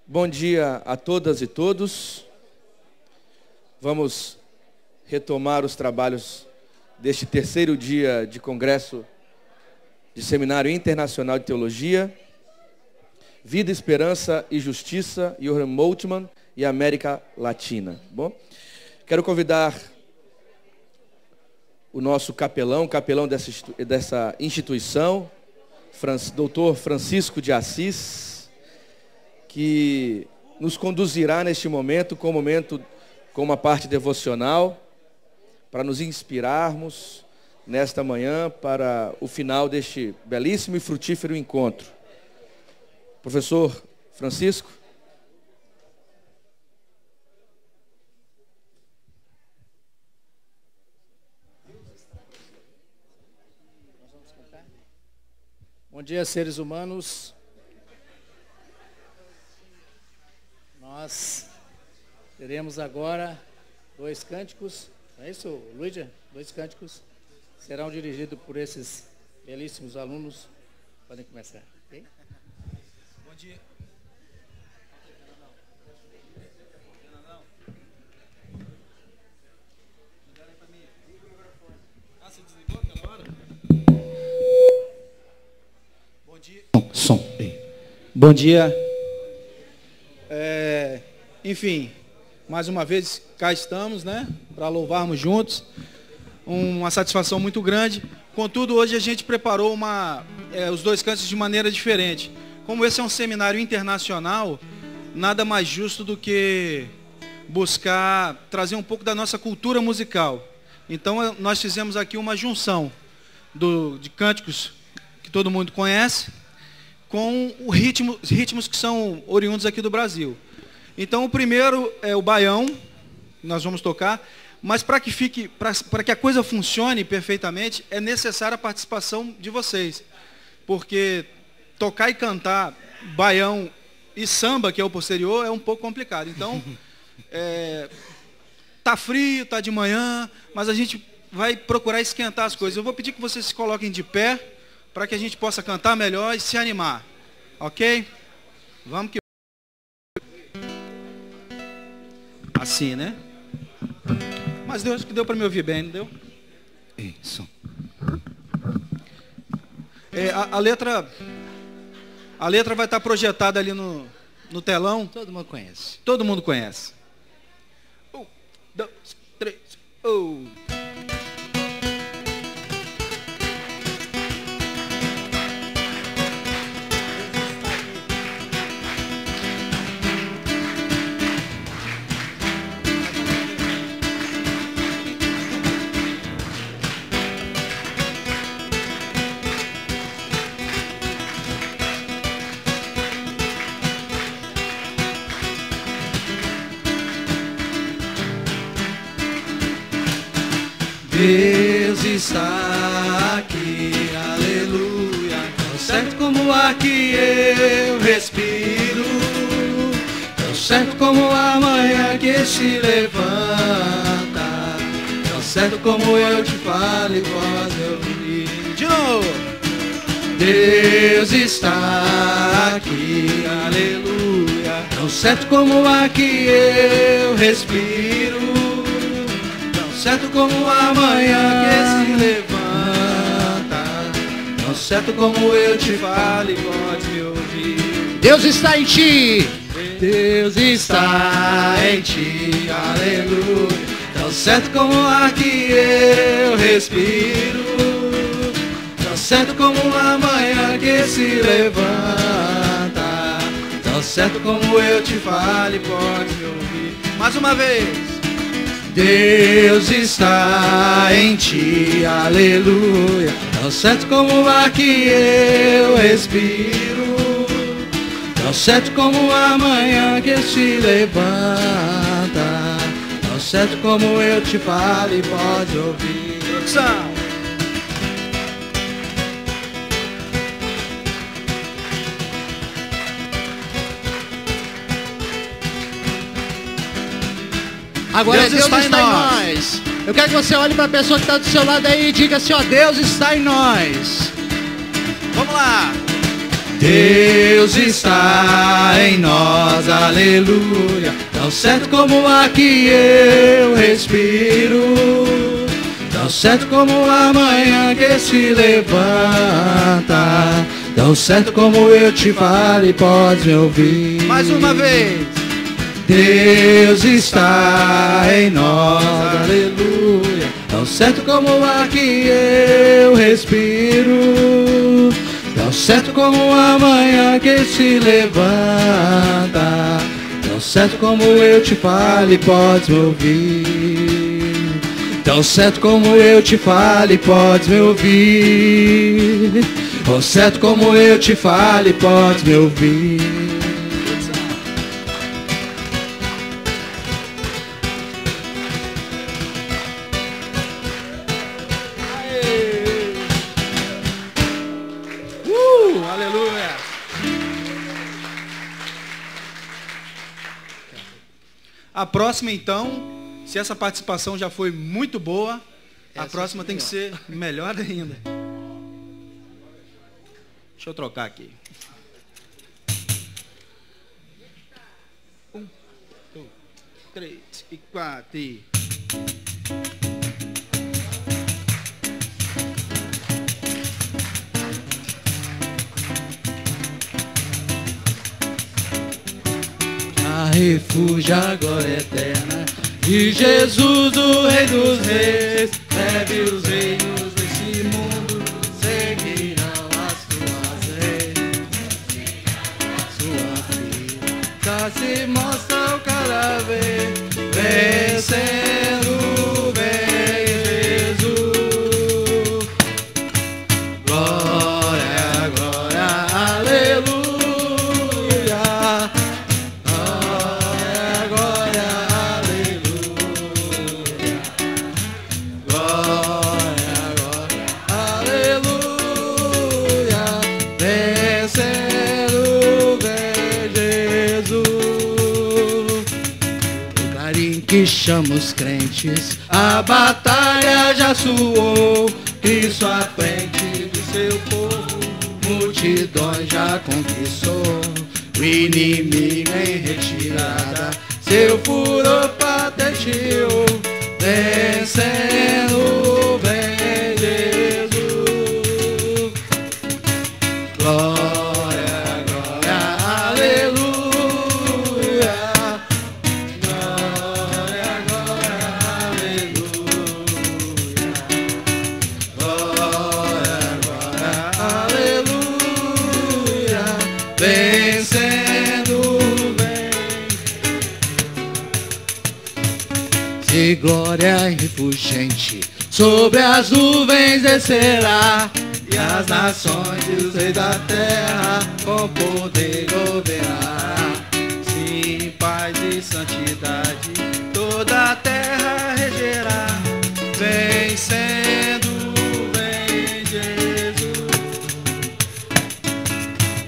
Bom dia a todas e todos. Vamos retomar os trabalhos deste terceiro dia de Congresso de Seminário Internacional de Teologia, Vida, Esperança e Justiça, Johann Moltmann e América Latina. Bom, quero convidar o nosso capelão dessa instituição, Dr. Francisco de Assis, que nos conduzirá neste momento com uma parte devocional, para nos inspirarmos nesta manhã para o final deste belíssimo e frutífero encontro. Professor Francisco. Bom dia, seres humanos. Nós teremos agora 2 cânticos, não é isso, Luísa? 2 cânticos serão dirigidos por esses belíssimos alunos. Podem começar, ok? Bom dia. Bom dia. Som. Bom dia. Enfim, mais uma vez cá estamos, né? Para louvarmos juntos. Uma satisfação muito grande. Contudo, hoje a gente preparou os 2 cantos de maneira diferente. Como esse é um seminário internacional, nada mais justo do que buscar trazer um pouco da nossa cultura musical. Então, nós fizemos aqui uma junção de cânticos que todo mundo conhece, com ritmos que são oriundos aqui do Brasil. Então, o primeiro é o baião, que nós vamos tocar, mas para que a coisa funcione perfeitamente, é necessária a participação de vocês. Porque tocar e cantar baião e samba, que é o posterior, é um pouco complicado. Então, tá frio, tá de manhã, mas a gente vai procurar esquentar as coisas. Eu vou pedir que vocês se coloquem de pé, para que a gente possa cantar melhor e se animar. Ok? Vamos que... Assim, né? Mas acho que deu para me ouvir bem, não deu? Isso. A letra vai estar projetada ali no telão. Todo mundo conhece. Todo mundo conhece. 1, 2, 3, 1. Deus está aqui, aleluia, tão certo como o ar que eu respiro, tão certo como a manhã que se levanta, tão certo como eu te falo e vós eu vi. De novo! Deus está aqui, aleluia, tão certo como o ar que eu respiro, certo como a manhã que se levanta, tão certo como eu te falo e pode me ouvir. Deus está em ti. Deus está em ti, aleluia, tão certo como o ar que eu respiro, tão certo como a manhã que se levanta, tão certo como eu te falo e pode me ouvir. Mais uma vez. Deus está em ti, aleluia, tão certo como o ar que eu respiro, tão certo como a manhã que se levanta, tão certo como eu te falo e pode ouvir. Produção! Agora Deus está em nós. Eu quero que você olhe para a pessoa que está do seu lado aí e diga assim, ó, Deus está em nós. Vamos lá. Deus está em nós, aleluia. Tão certo como o ar que eu respiro, tão certo como a manhã que se levanta, tão certo como eu te falo e podes me ouvir. Mais uma vez. Deus está em nós, aleluia. Tão certo como o ar que eu respiro, tão certo como a manhã que se levanta, tão certo como eu te falo e podes me ouvir. Tão certo como eu te falo e podes me ouvir. Tão certo como eu te falo e podes me ouvir. A próxima, então, se essa participação já foi muito boa, a próxima tem que ser melhor ainda. Deixa eu trocar aqui. 1, 2, 3 e 4. A refúgio, a glória eterna de Jesus, o Rei dos Reis. Leve os reinos desse mundo, seguirão as tuas leis. Sua vida se mostra cada vez, vencendo bem Jesus. Glória, glória, aleluia. Que chama os crentes, a batalha já suou. Cristo à frente do seu povo, multidões já conquistou. O inimigo em retirada, seu furor patenteou, vencendo bem Jesus. Glória, glória, aleluia. E glória refulgente sobre as nuvens descerá, e as nações e os reis da terra com poder governará. Sim, paz e santidade toda a terra regerá, vencendo bem Jesus.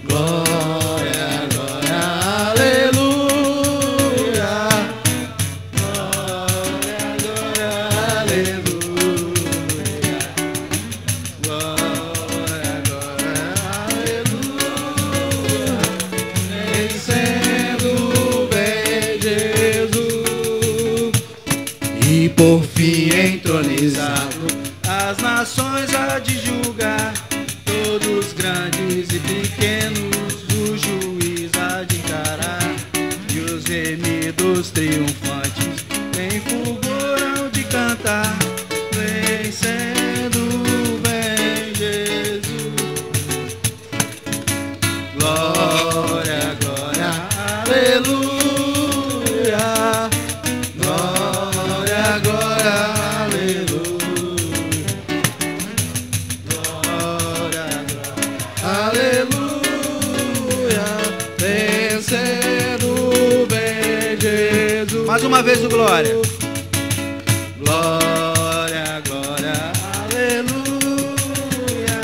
Glória, glória, aleluia. Por fim entronizado, as nações há de julgar, todos grandes e pequenos, o juiz há de encarar. E os remidos triunfantes em fulgor hão de cantar, vencendo bem Jesus. Glória, glória, aleluia. Mais uma vez o glória. Glória, glória, aleluia.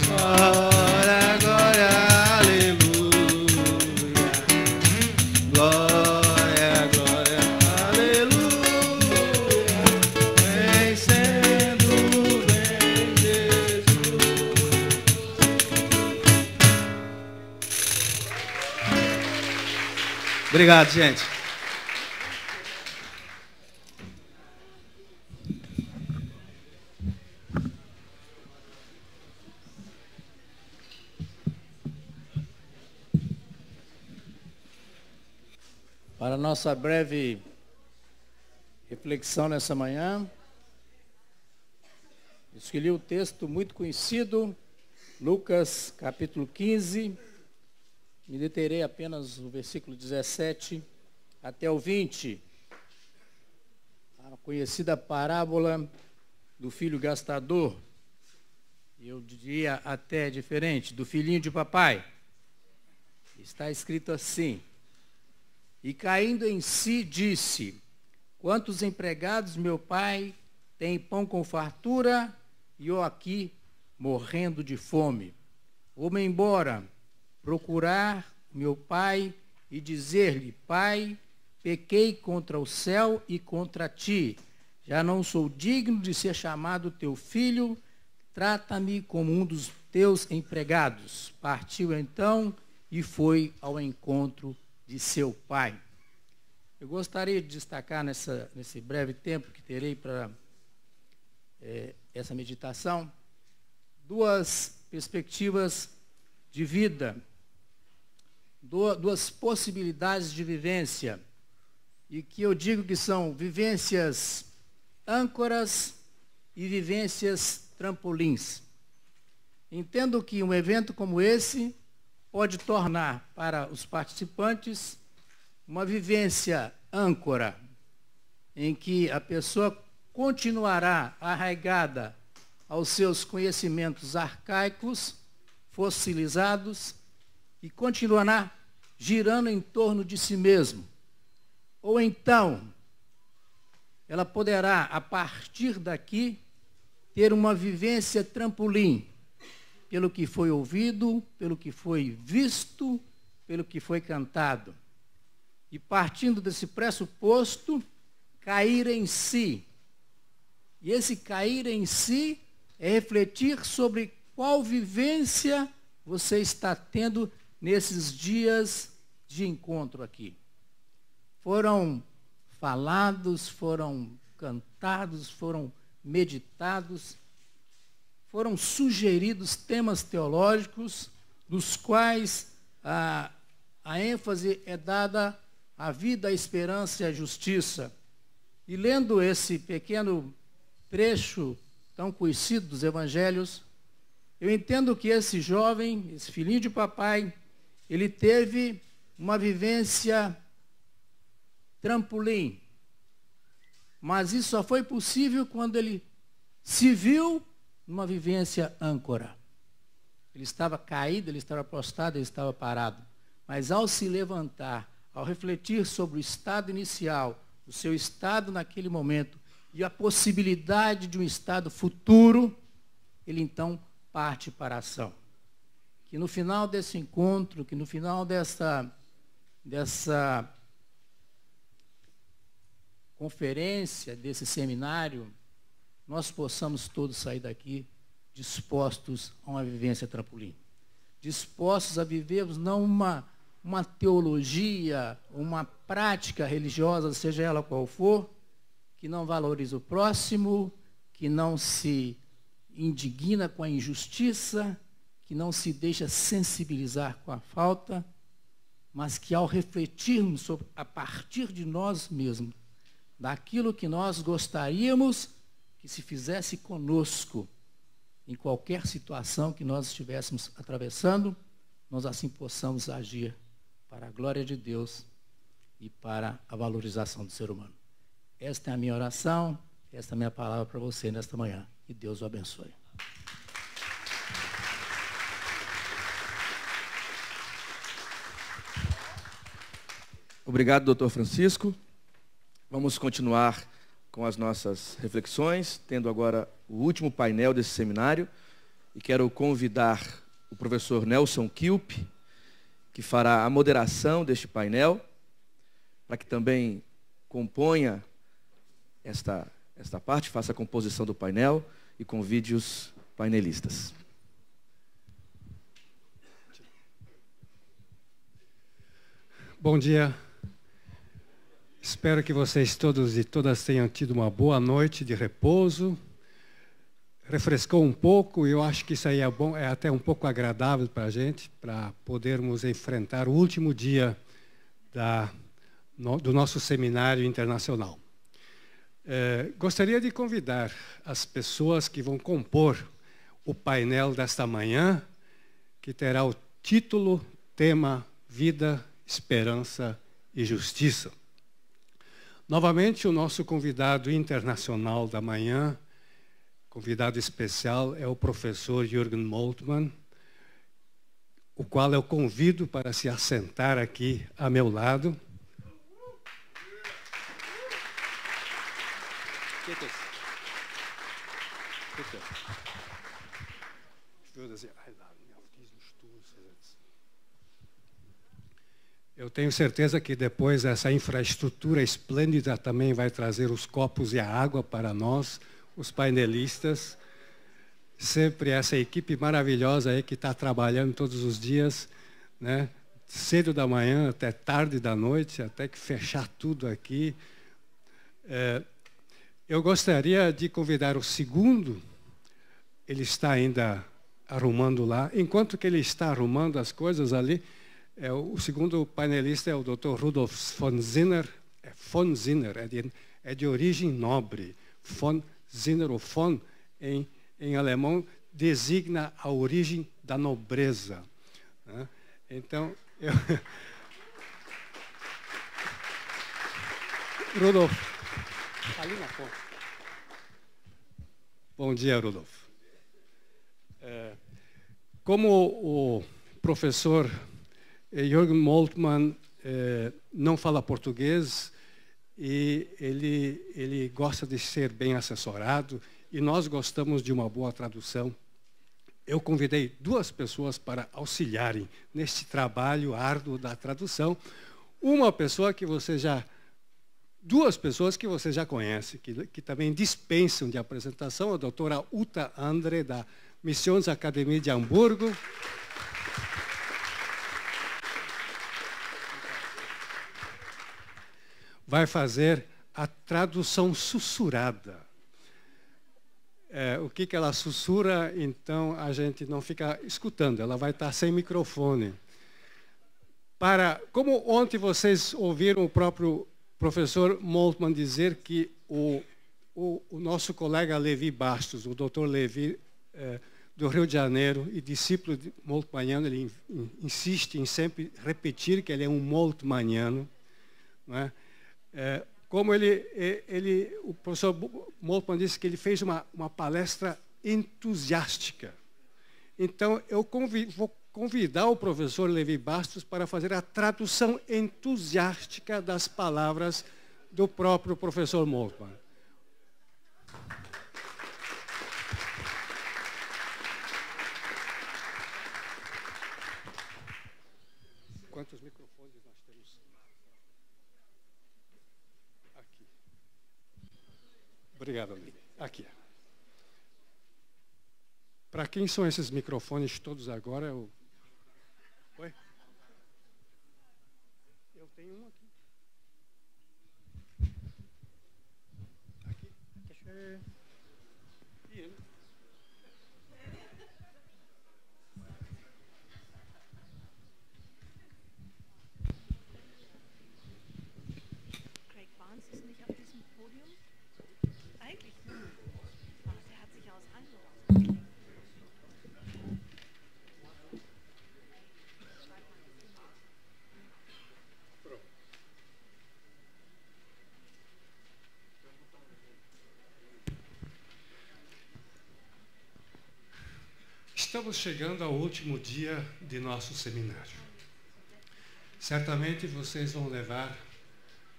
Glória, glória, aleluia. Glória, glória, aleluia. Vencendo bem Jesus. Obrigado, gente. Para a nossa breve reflexão nessa manhã, escolhi um texto muito conhecido, Lucas capítulo 15, me deterei apenas no versículo 17 até o 20, a conhecida parábola do filho gastador, eu diria até diferente, do filhinho de papai. Está escrito assim: e caindo em si, disse: quantos empregados meu pai tem pão com fartura, e eu aqui morrendo de fome. Vou-me embora, procurar meu pai e dizer-lhe: Pai, pequei contra o céu e contra ti. Já não sou digno de ser chamado teu filho, trata-me como um dos teus empregados. Partiu então e foi ao encontro de seu pai. Eu gostaria de destacar nesse breve tempo que terei para essa meditação, duas perspectivas de vida, duas possibilidades de vivência, e que eu digo que são vivências âncoras e vivências trampolins. Entendo que um evento como esse pode tornar para os participantes uma vivência âncora, em que a pessoa continuará arraigada aos seus conhecimentos arcaicos, fossilizados, e continuará girando em torno de si mesmo. Ou então, ela poderá, a partir daqui, ter uma vivência trampolim, pelo que foi ouvido, pelo que foi visto, pelo que foi cantado. E partindo desse pressuposto, cair em si. E esse cair em si é refletir sobre qual vivência você está tendo nesses dias de encontro aqui. Foram falados, foram cantados, foram meditados, foram sugeridos temas teológicos, dos quais a ênfase é dada à vida, à esperança e à justiça. E lendo esse pequeno trecho tão conhecido dos evangelhos, eu entendo que esse jovem, esse filhinho de papai, ele teve uma vivência trampolim. Mas isso só foi possível quando ele se viu numa vivência âncora. Ele estava caído, ele estava prostrado, ele estava parado. Mas ao se levantar, ao refletir sobre o estado inicial, o seu estado naquele momento e a possibilidade de um estado futuro, ele então parte para a ação. Que no final desse encontro, que no final dessa conferência, desse seminário, nós possamos todos sair daqui dispostos a uma vivência trampolim. Dispostos a vivermos não uma teologia, uma prática religiosa, seja ela qual for, que não valoriza o próximo, que não se indigna com a injustiça, que não se deixa sensibilizar com a falta, mas que ao refletirmos sobre, a partir de nós mesmos, daquilo que nós gostaríamos que se fizesse conosco, em qualquer situação que nós estivéssemos atravessando, nós assim possamos agir para a glória de Deus e para a valorização do ser humano. Esta é a minha oração, esta é a minha palavra para você nesta manhã. Que Deus o abençoe. Obrigado, doutor Francisco. Vamos continuar com as nossas reflexões, tendo agora o último painel desse seminário. E quero convidar o professor Nelson Kilpe, que fará a moderação deste painel, para que também componha esta parte, faça a composição do painel e convide os painelistas. Bom dia Espero que vocês todos e todas tenham tido uma boa noite de repouso. Refrescou um pouco, e eu acho que isso aí é bom, é até um pouco agradável para a gente, para podermos enfrentar o último dia do nosso seminário internacional. Gostaria de convidar as pessoas que vão compor o painel desta manhã, que terá o título, tema, Vida, Esperança e Justiça. Novamente, o nosso convidado internacional da manhã, convidado especial, é o professor Jürgen Moltmann, o qual eu convido para se assentar aqui a meu lado. Eu tenho certeza que depois essa infraestrutura esplêndida também vai trazer os copos e a água para nós, os painelistas. Sempre essa equipe maravilhosa aí que está trabalhando todos os dias, né? Cedo da manhã até tarde da noite, até que fechar tudo aqui. Eu gostaria de convidar o segundo, ele está ainda arrumando lá. Enquanto que ele está arrumando as coisas ali, o segundo painelista é o Dr. Rudolf von Zinner. Von Zinner é de origem nobre. Von Zinner, o von, em alemão, designa a origem da nobreza. Né? Então, Rudolf, ali na ponta. Bom dia, Rudolf. Como o professor Jürgen Moltmann não fala português e ele gosta de ser bem assessorado, e nós gostamos de uma boa tradução, eu convidei duas pessoas para auxiliarem neste trabalho árduo da tradução. Duas pessoas que você já conhece, que também dispensam de apresentação, a doutora Uta Andre, da Missionsakademie de Hamburgo. Vai fazer a tradução sussurrada. O que ela sussurra, então, a gente não fica escutando, ela vai estar sem microfone. Como ontem vocês ouviram o próprio professor Moltmann dizer que o nosso colega Levi Bastos, o doutor Levi, do Rio de Janeiro, e discípulo de Moltmanniano, ele insiste em sempre repetir que ele é um Moltmanniano, não é? Como o professor Moltmann disse que ele fez uma palestra entusiástica. Então, eu vou convidar o professor Levi Bastos para fazer a tradução entusiástica das palavras do próprio professor Moltmann. Quantos microfones nós temos? Aqui. Obrigado, Levi. Aqui. Para quem são esses microfones todos agora? Oi? Eu tenho um aqui. Aqui? E ele? Craig Barnes ist nicht auf diesem Podium? Eigentlich nicht. Aber der hat sich aus eingebaut. Estamos chegando ao último dia de nosso seminário. Certamente vocês vão levar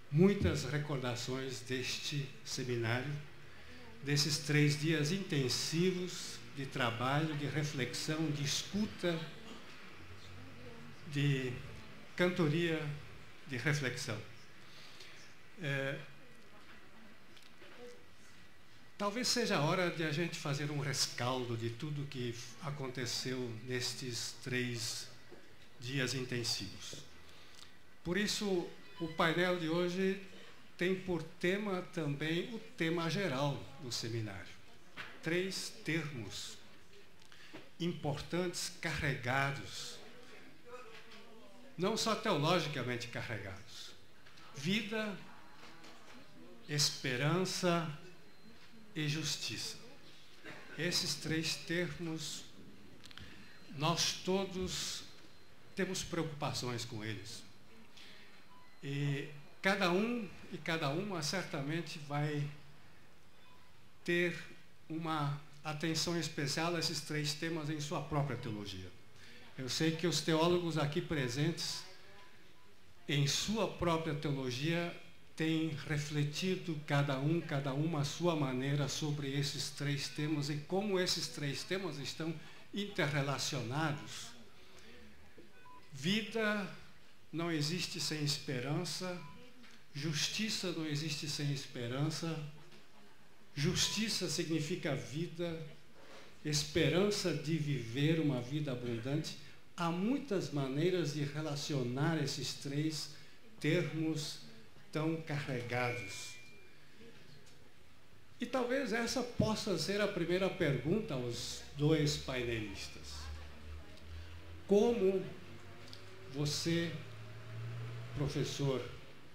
muitas recordações deste seminário, desses 3 dias intensivos de trabalho, de reflexão, de escuta, de cantoria, de reflexão. Talvez seja a hora de a gente fazer um rescaldo de tudo que aconteceu nestes 3 dias intensivos. Por isso, o painel de hoje tem por tema também o tema geral do seminário. 3 termos importantes, carregados, não só teologicamente carregados. Vida, esperança e justiça. Esses 3 termos, nós todos temos preocupações com eles. E cada um e cada uma certamente vai ter uma atenção especial a esses 3 temas em sua própria teologia. Eu sei que os teólogos aqui presentes, em sua própria teologia, têm refletido cada uma a sua maneira sobre esses 3 temas e como esses 3 temas estão interrelacionados. Vida não existe sem esperança, justiça não existe sem esperança, justiça significa vida, esperança de viver uma vida abundante. Há muitas maneiras de relacionar esses 3 termos tão carregados. E talvez essa possa ser a primeira pergunta aos 2 painelistas. Como você, professor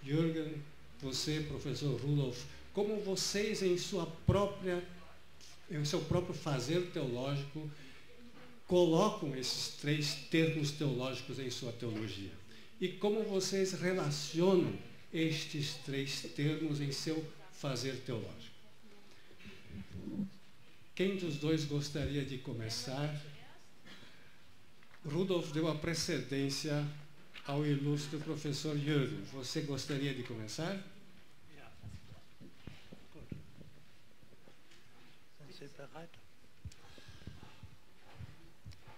Jürgen, você, professor Rudolf, como vocês em seu próprio fazer teológico colocam esses 3 termos teológicos em sua teologia? E como vocês relacionam estes 3 termos em seu fazer teológico? Quem dos 2 gostaria de começar? Rudolf deu a precedência ao ilustre professor Jürgen. Você gostaria de começar?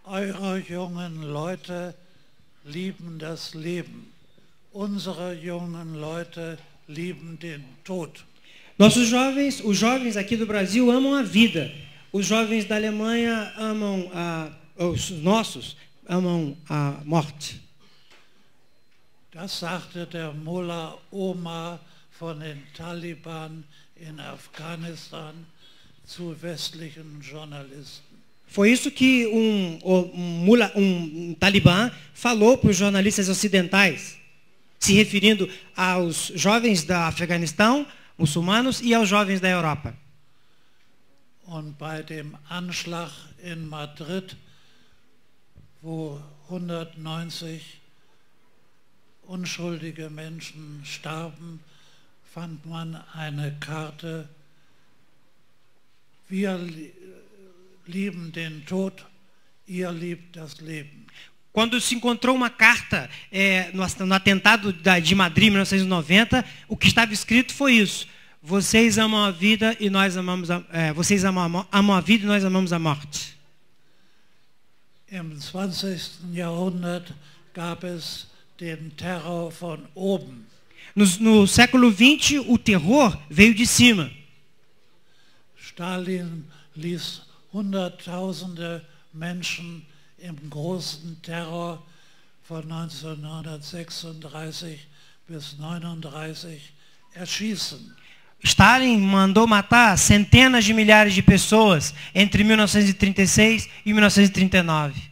Eure jungen Leute lieben das Leben. Unsere jungen Leute lieben den Tod. Nossos jovens, os jovens aqui do Brasil amam a vida. Os jovens da Alemanha amam os nossos amam a morte. Das sagte der Mullah Omar von den Taliban in Afghanistan zu westlichen Journalisten. Foi isso que um talibã falou para os jornalistas ocidentais, se referindo aos jovens do Afeganistão, muçulmanos, e aos jovens da Europa. Und bei dem Anschlag in Madrid, wo 190 unschuldige Menschen starben, fand man eine Karte: Wir lieben den Tod, ihr liebt das Leben. Quando se encontrou uma carta no atentado de Madrid, em 1990, o que estava escrito foi isso: vocês amam a vida e nós amamos vocês amam a vida e nós amamos a morte. Im 20. Jahrhundert gab es den Terror von oben. No século 20, o terror veio de cima. Stalin ließ Hunderttausende Menschen im großen Terror von 1936 bis 1939 erschießen. Stalin mandou matar centenas de milhares de pessoas entre 1936 e 1939.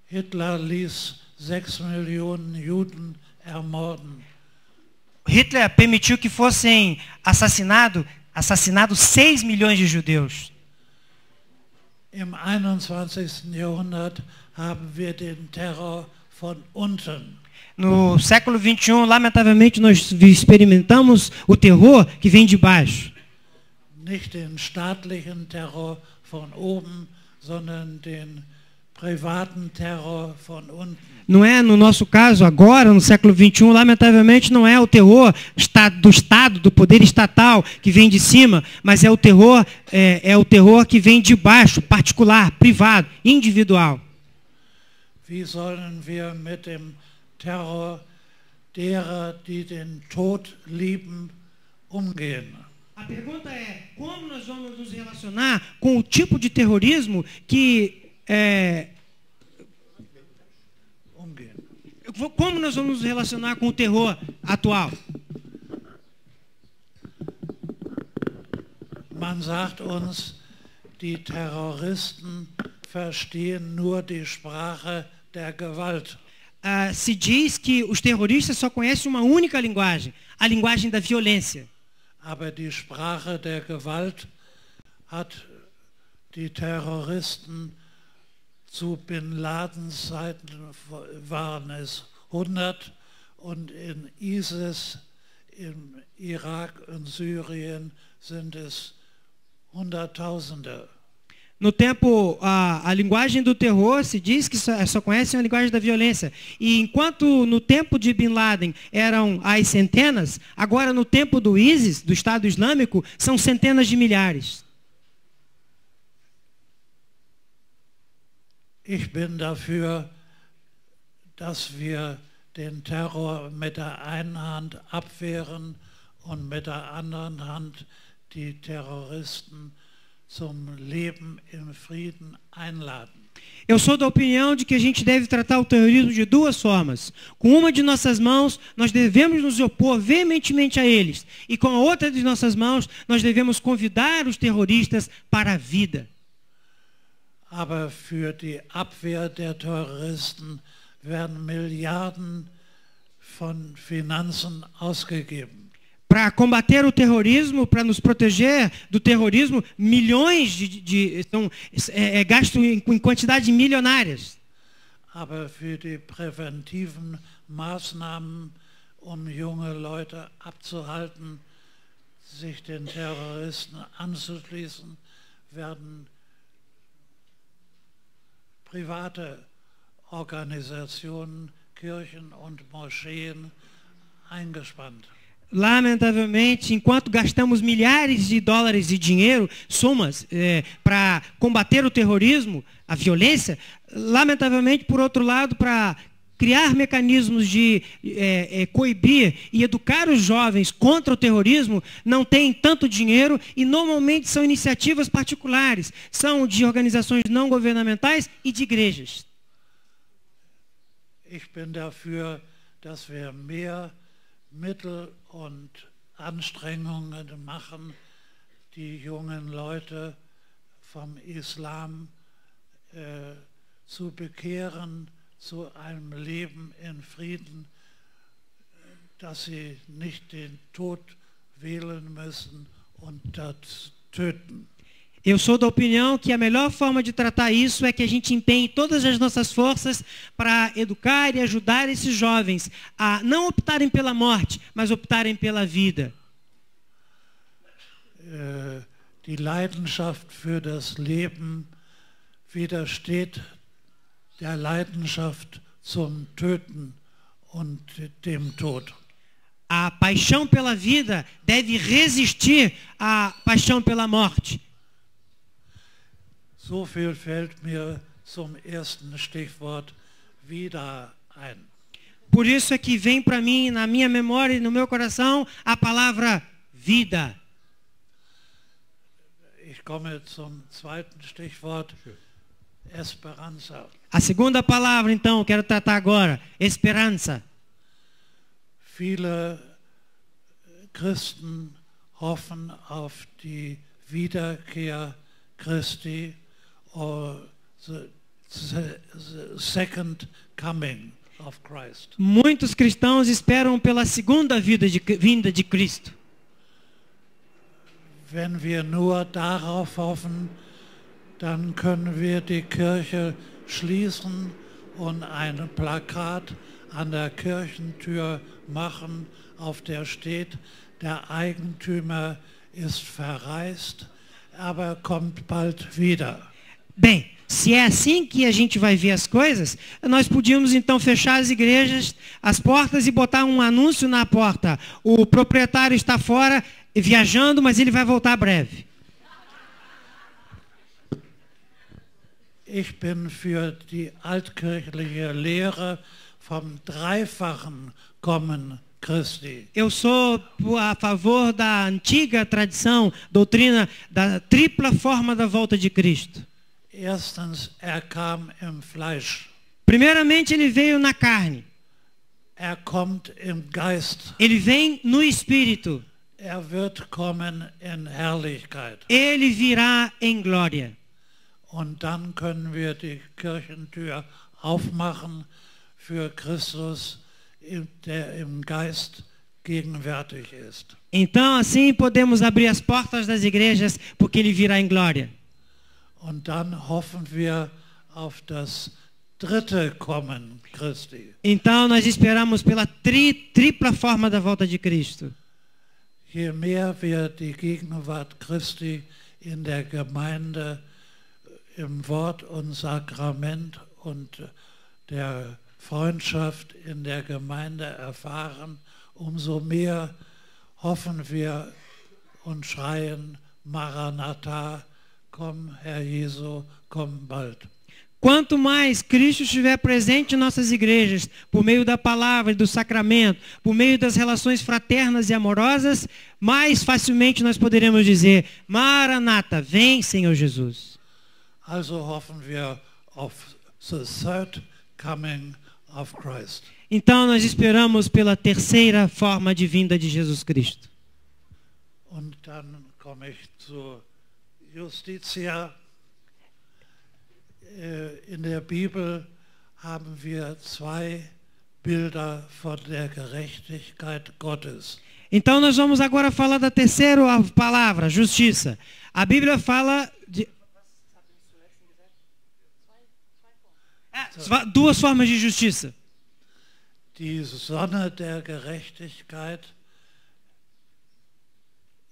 Hitler ließ 6 Millionen Juden ermorden. Hitler permitiu que fossem assassinados 6 milhões de judeus. Im 21. Jahrhundert haben wir den Terror von unten. No século 21, lamentavelmente, nós experimentamos o terror que vem de baixo. Nicht den staatlichen Terror von oben, sondern den privaten Terror von unten. Não é, no nosso caso, agora, no século 21, lamentavelmente, não é o terror do Estado, do poder estatal, que vem de cima, mas é o terror que vem de baixo, particular, privado, individual. Wie sollen wir mit dem Terror derer, die den Tod lieben, umgehen? A pergunta é, como nós vamos nos relacionar com o tipo de terrorismo que como nós vamos nos relacionar com o terror atual? Man sagt uns, die Terroristen verstehen nur die Sprache der Gewalt. Se diz que os terroristas só conhecem uma única linguagem, a linguagem da violência. Aber die Sprache der Gewalt hat die Terroristen zu Bin Ladens Zeiten waren es 100 und in ISIS, im Irak und Syrien sind es Hunderttausende. No tempo, a linguagem do terror se diz que só conhecem a linguagem da violência. E enquanto no tempo de Bin Laden eram as centenas, agora no tempo do ISIS, do Estado Islâmico, são centenas de milhares. Ich bin dafür, dass wir den Terror mit der einen Hand abwehren und mit der anderen Hand die Terroristen zum Leben im Frieden einladen. Eu sou da opinião de que a gente deve tratar o terrorismo de duas formas. Com uma de nossas mãos, nós devemos nos opor veementemente a eles. E com a outra de nossas mãos, nós devemos convidar os terroristas para a vida. Aber für die Abwehr der Terroristen werden Milliarden von Finanzen ausgegeben. Para combater o terrorismo, para nos proteger do terrorismo, milhões é gasto em quantidades milionárias. Aber für die präventiven Maßnahmen, junge Leute abzuhalten, sich den Terroristen anzuschließen, werden private Organisationen, Kirchen und Moscheen eingespannt. Lamentavelmente, enquanto gastamos milhares de dólares de dinheiro, somas, para combater o terrorismo, a violência, lamentavelmente, por outro lado, para criar mecanismos de coibir e educar os jovens contra o terrorismo, não tem tanto dinheiro e normalmente são iniciativas particulares, são de organizações não governamentais e de igrejas. Ich bin dafür, dass wir mehr Mittel und Anstrengungen machen, die jungen Leute vom Islam zu bekehren, zu einem Leben in Frieden, dass sie nicht den Tod wählen müssen und das töten. Eu sou da opinião que a melhor forma de tratar isso é que a gente empenhe todas as nossas forças para educar e ajudar esses jovens a não optarem pela morte, mas optarem pela vida. Die Leidenschaft für das Leben widersteht der Leidenschaft zum Töten und dem Tod. A paixão pela vida deve resistir à paixão pela morte. So viel fällt mir zum ersten Stichwort wieder ein. Por isso é que vem para mim, na minha memória e no meu coração, a palavra vida. Ich komme zum zweiten Stichwort, Esperança. A segunda palavra, então, quero tratar agora, esperança. Viele Christen hoffen auf die Wiederkehr Christi, or the second coming of Christ. Muitos cristãos esperam pela segunda vinda de Cristo. Wenn wir nur darauf hoffen, dann können wir die Kirche schließen und ein Plakat an der Kirchentür machen, auf der steht, der Eigentümer ist verreist, aber kommt bald wieder. Bem, se é assim que a gente vai ver as coisas, nós podíamos então fechar as igrejas, as portas e botar um anúncio na porta. O proprietário está fora viajando, mas ele vai voltar breve. Ich bin für die altkirchliche Lehre vom dreifachen Kommen Christi. Eu sou a favor da antiga tradição, doutrina da tripla forma da volta de Cristo. Erstens, kam im Fleisch. Primeiramente, ele veio na carne. Kommt im Geist. Ele vem no espírito. wird kommen in Herrlichkeit. Ele virá em glória. Und dann können wir die Kirchentür aufmachen für Christus, der im Geist gegenwärtig ist. Então, assim podemos abrir as portas das igrejas, porque ele virá em glória. Und dann hoffen wir auf das dritte Kommen Christi. Então, nós esperamos pela tripla forma da volta de Cristo. Je mehr wir die Gegenwart Christi in der Gemeinde, im Wort und Sakrament und der Freundschaft in der Gemeinde erfahren, umso mehr hoffen wir und schreien, Maranatha, komm, Herr Jesu, komm bald. Quanto mais Cristo estiver presente em nossas igrejas, por meio da palavra e do sacramento, por meio das relações fraternas e amorosas, mais facilmente nós poderemos dizer, Maranatha, vem, Senhor Jesus. Also hoffen wir auf the third coming of Christ. Então nós esperamos pela terceira forma de vinda de Jesus Cristo. Und dann komme ich zur Justitia. In der Bibel haben wir zwei Bilder von der Gerechtigkeit Gottes. Então nós vamos agora falar da terceira palavra, justiça. A Bíblia fala de duas formas de justiça. Die Sonne der Gerechtigkeit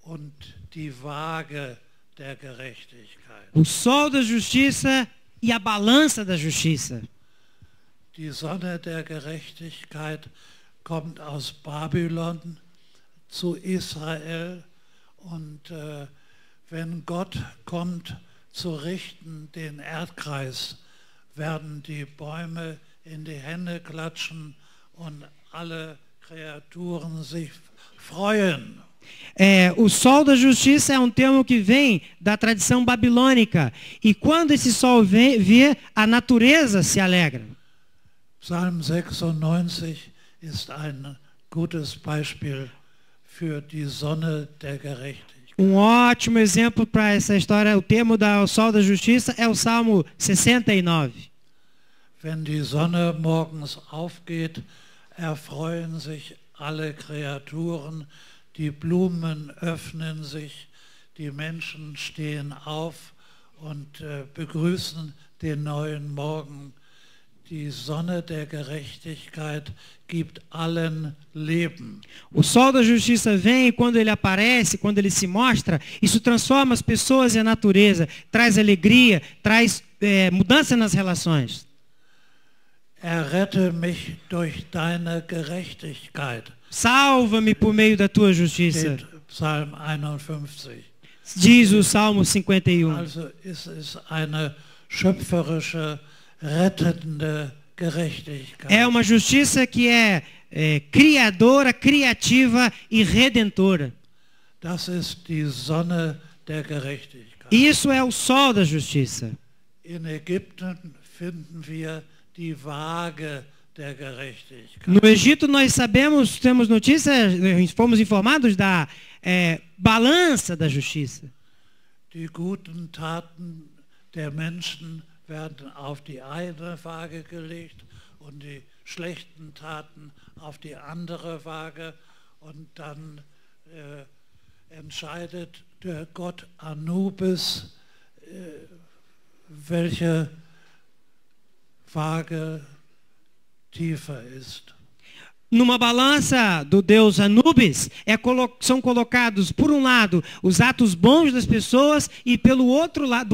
und die Waage der Gerechtigkeit. O sol da justiça e a balança da justiça. Die Sonne der Gerechtigkeit kommt aus Babylon zu Israel und wenn Gott kommt zu richten den Erdkreis, werden die Bäume in die Hände klatschen und alle Kreaturen sich freuen. O sol da justiça é um termo que vem da tradição babilônica. E quando esse sol vem, a natureza se alegra. Psalm 96 ist ein gutes Beispiel für die Sonne der Gerechtigkeit. Um ótimo exemplo para essa história, o termo do sol da justiça é o Salmo 69. Wenn die Sonne morgens aufgeht, erfreuen sich alle Kreaturen, die Blumen öffnen sich, die Menschen stehen auf und begrüßen den neuen Morgen. Die Sonne der Gerechtigkeit gibt allen Leben. O sol da justiça vem e quando ele aparece, quando ele se mostra, isso transforma as pessoas e a natureza, traz alegria, traz mudança nas relações. Errette mich durch deine Gerechtigkeit. Salva-me por meio da tua justiça. Psalm 51. Diz o Salmo 51. Also ist es eine schöpferische, rettende Gerechtigkeit. É uma justiça que é criadora, criativa e redentora. Das ist die Sonne der Gerechtigkeit. Isso é o sol da justiça. In Ägypten finden wir die Waage der Gerechtigkeit. No Egito nós sabemos, temos notícias, fomos informados da balança da justiça. Die guten Taten der Menschen werden auf die eine Waage gelegt und die schlechten Taten auf die andere Waage und dann entscheidet der Gott Anubis, welche Waage tiefer ist. Numa balança do deus Anubis, são colocados, por um lado, os atos bons das pessoas e do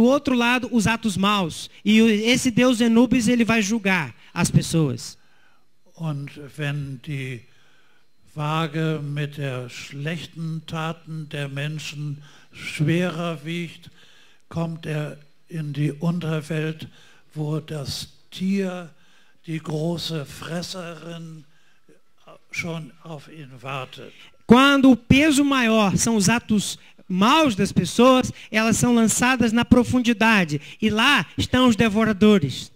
outro lado, os atos maus. E esse deus Anubis, ele vai julgar as pessoas. Und wenn die Waage mit der schlechten Taten der Menschen schwerer wiegt, kommt in die Unterwelt, wo das Tier, die große Fresserin, schon auf ihn wartet. Quando o peso maior são os atos maus das pessoas, elas são lançadas na profundidade e lá estão os devoradores.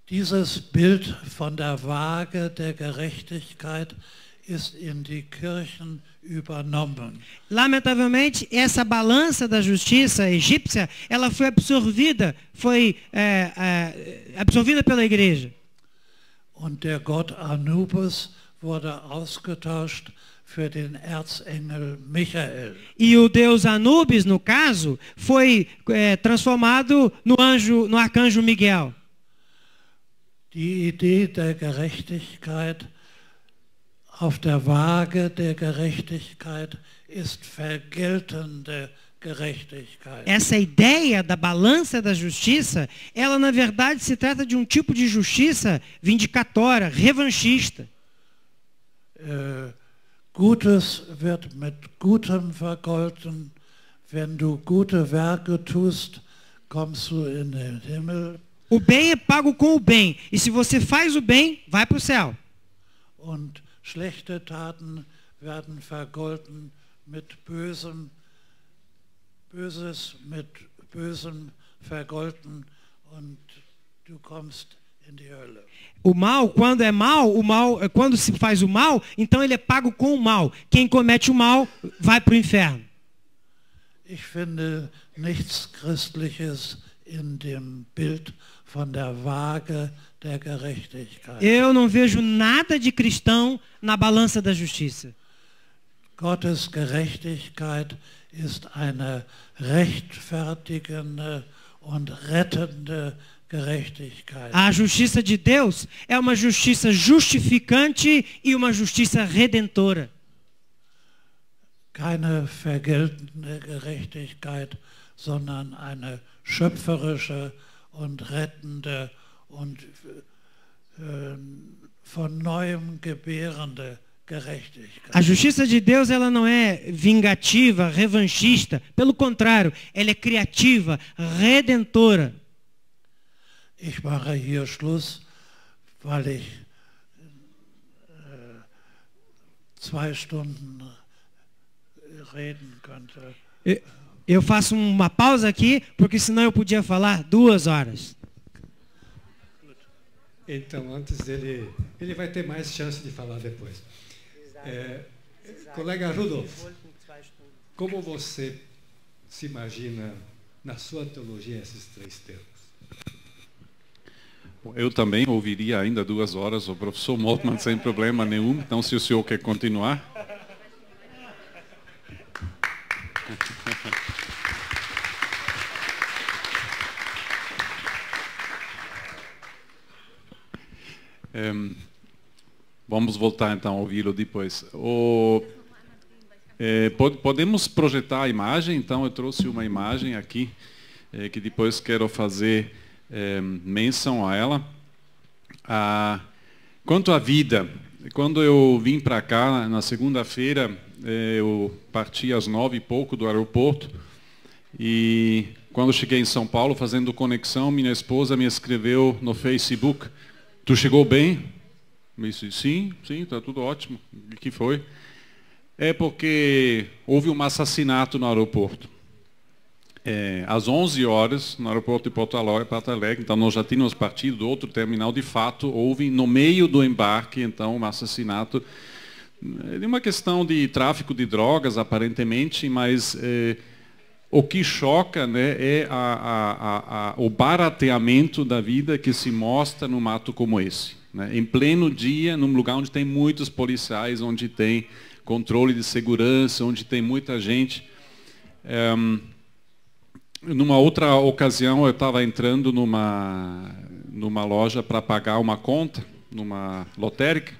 Dieses Bild von der Waage der Gerechtigkeit ist in die Kirchen übernommen. Lamentavelmente, essa balança da justiça egípcia, ela foi absorvida pela igreja. Und der Gott Anubis wurde ausgetauscht für den Erzengel Michael. E o deus Anubis, no caso, foi transformado no arcanjo Miguel. Die Idee der Gerechtigkeit auf der Waage der Gerechtigkeit ist vergeltende Gerechtigkeit. Essa ideia da balança da justiça, ela na verdade se trata de um tipo de justiça vindicatória, revanchista. Gutes wird mit Gutem vergolten. Wenn du gute Werke tust, kommst du in den Himmel. O bem é pago com o bem. E se você faz o bem, vai para o céu. Und schlechte Taten werden vergolten mit Bösem. Böses mit Bösem vergolten und du kommst in die Hölle. O mal, quando se faz o mal, então ele é pago com o mal. Quem comete o mal vai para o inferno. Ich finde nichts Christliches in dem Bild von der Waage der Gerechtigkeit. Eu não vejo nada de cristão na balança da justiça. Gottes Gerechtigkeit ist eine rechtfertigende und rettende Gerechtigkeit. A justiça de Deus é uma justiça justificante e uma justiça redentora. Keine vergeltende Gerechtigkeit, sondern eine schöpferische und rettende und von neuem gebärende Gerechtigkeit. A justiça de Deus, ela não é vingativa, revanchista, pelo contrário, ela é criativa, redentora. Ich mache hier Schluss, weil ich 2 Stunden reden könnte. Eu faço uma pausa aqui, porque senão eu podia falar 2 horas. Então, antes ele vai ter mais chance de falar depois. Colega Rudolf, como você se imagina na sua teologia esses 3 termos? Eu também ouviria ainda 2 horas o professor Moltmann sem problema nenhum, então se o senhor quer continuar. Vamos voltar então a ouvi-lo depois. Podemos projetar a imagem, então eu trouxe uma imagem aqui, que depois quero fazer menção a ela. Quanto à vida, quando eu vim para cá na segunda-feira, eu parti às 9 e pouco do aeroporto, e quando cheguei em São Paulo fazendo conexão, minha esposa me escreveu no Facebook: "Tu chegou bem?" Eu disse: sim, está tudo ótimo. O que foi? É porque houve um assassinato no aeroporto. Às 11 horas, no aeroporto de Porto Alegre, então nós já tínhamos partido do outro terminal, de fato, houve no meio do embarque, então, um assassinato. É uma questão de tráfico de drogas, aparentemente, mas o que choca, né, é o barateamento da vida que se mostra num ato como esse. Né? Em pleno dia, num lugar onde tem muitos policiais, onde tem controle de segurança, onde tem muita gente. Numa outra ocasião, eu estava entrando numa loja para pagar uma conta, numa lotérica,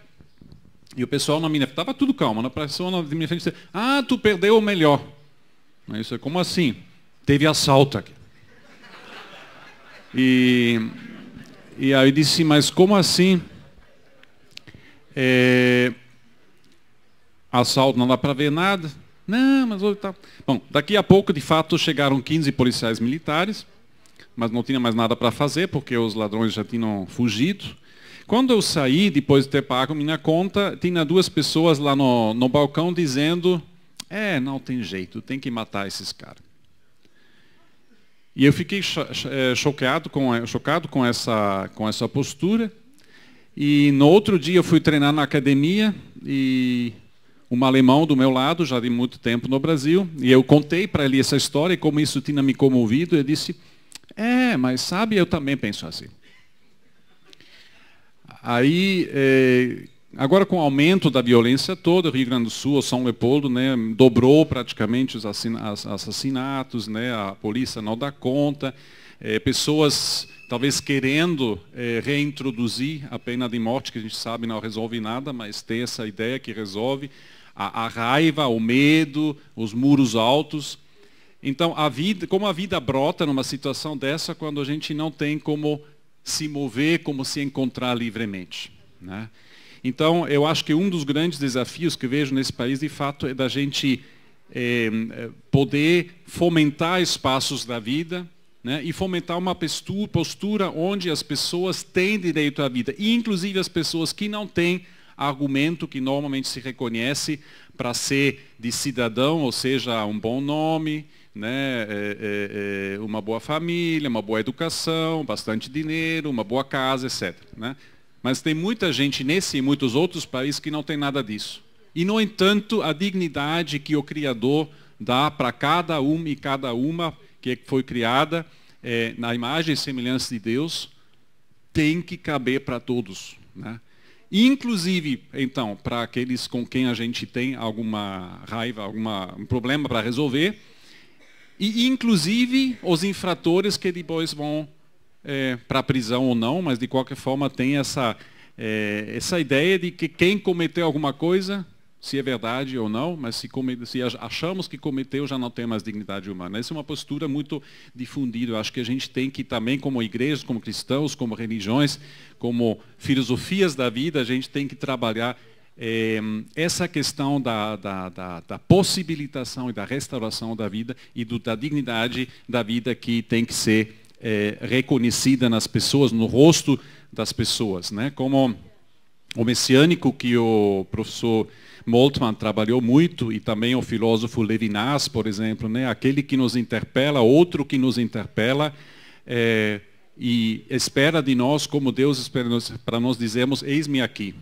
e o pessoal na minha frente, estava tudo calmo, a pessoa na minha frente disse: "Ah, tu perdeu o melhor." Isso é como assim? Teve assalto aqui. E aí eu disse: "Mas como assim? Assalto, não dá para ver nada." "Não, mas tá." Bom, daqui a pouco, de fato, chegaram 15 policiais militares, mas não tinha mais nada para fazer, porque os ladrões já tinham fugido. Quando eu saí, depois de ter pago minha conta, tinha 2 pessoas lá no balcão dizendo: "Não tem jeito, tem que matar esses caras." E eu fiquei chocado com essa postura. E no outro dia eu fui treinar na academia e um alemão do meu lado, já de muito tempo no Brasil, e eu contei para ele essa história e como isso tinha me comovido, ele disse, mas sabe, eu também penso assim. Aí, agora com o aumento da violência toda, o Rio Grande do Sul, São Leopoldo, né, dobrou praticamente os assassinatos, né, a polícia não dá conta, pessoas talvez querendo reintroduzir a pena de morte, que a gente sabe não resolve nada, mas tem essa ideia que resolve, a raiva, o medo, os muros altos. Então, como a vida brota numa situação dessa, quando a gente não tem como se mover, como se encontrar livremente, né? Então, eu acho que um dos grandes desafios que vejo nesse país, de fato, é da gente poder fomentar espaços da vida, né, e fomentar uma postura onde as pessoas têm direito à vida, e inclusive as pessoas que não têm argumento que normalmente se reconhece para ser de cidadão, ou seja, um bom nome, né, uma boa família, uma boa educação, bastante dinheiro, uma boa casa, etc. Né? Mas tem muita gente nesse e muitos outros países que não tem nada disso. E, no entanto, a dignidade que o Criador dá para cada um e cada uma que foi criada na imagem e semelhança de Deus, tem que caber para todos, né? Inclusive, então, para aqueles com quem a gente tem alguma raiva, um problema para resolver, e inclusive os infratores que depois vão para a prisão ou não, mas de qualquer forma tem essa ideia de que quem cometeu alguma coisa, se é verdade ou não, mas se achamos que cometeu, já não tem mais dignidade humana. Essa é uma postura muito difundida. Eu acho que a gente tem que também, como igrejas, como cristãos, como religiões, como filosofias da vida, a gente tem que trabalhar essa questão da possibilitação e da restauração da vida e da dignidade da vida que tem que ser reconhecida nas pessoas, no rosto das pessoas, né? Como o messiânico que o professor Moltmann trabalhou muito, e também o filósofo Levinas, por exemplo, né? Aquele que nos interpela, outro que nos interpela, e espera de nós, como Deus espera para nós dizermos, eis-me aqui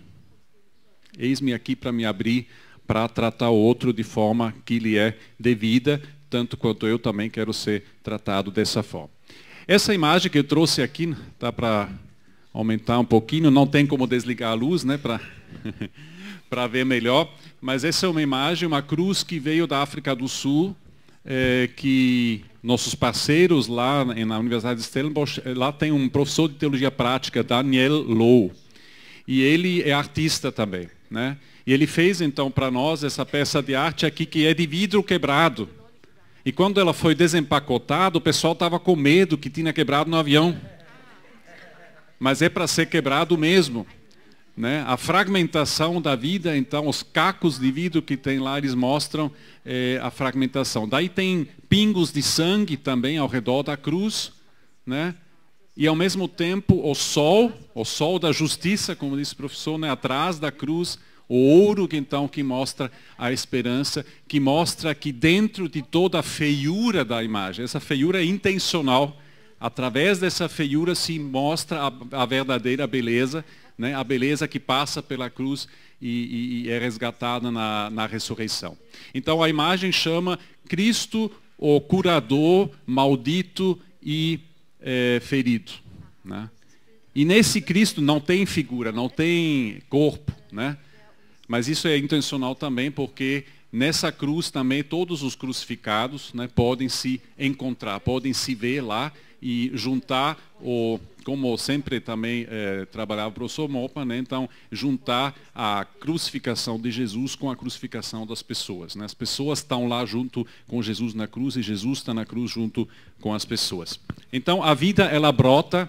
para me abrir, para tratar o outro de forma que lhe é devida, tanto quanto eu também quero ser tratado dessa forma. Essa imagem que eu trouxe aqui, dá para aumentar um pouquinho, não tem como desligar a luz, né, para ver melhor, mas essa é uma imagem, uma cruz que veio da África do Sul, que nossos parceiros lá na Universidade de Stellenbosch, lá tem um professor de teologia prática, Daniel Low, e ele é artista também, né? E ele fez então para nós essa peça de arte aqui que é de vidro quebrado. E quando ela foi desempacotada, o pessoal estava com medo que tinha quebrado no avião. Mas é para ser quebrado mesmo, né? A fragmentação da vida, então, os cacos de vidro que tem lá, eles mostram a fragmentação. Daí tem pingos de sangue também ao redor da cruz, né? E ao mesmo tempo o sol da justiça, como disse o professor, né? Atrás da cruz, o ouro que mostra a esperança, que mostra que dentro de toda a feiura da imagem, essa feiura é intencional, através dessa feiura se mostra a verdadeira beleza, né? A beleza que passa pela cruz e é resgatada na ressurreição. Então a imagem chama Cristo, o curador, maldito e ferido, né? E nesse Cristo não tem figura, não tem corpo, né? Mas isso é intencional também, porque nessa cruz também todos os crucificados, né, podem se encontrar, podem se ver lá e juntar, como sempre também trabalhava o professor Moltmann, né, então juntar a crucificação de Jesus com a crucificação das pessoas, né? As pessoas estão lá junto com Jesus na cruz e Jesus está na cruz junto com as pessoas. Então a vida ela brota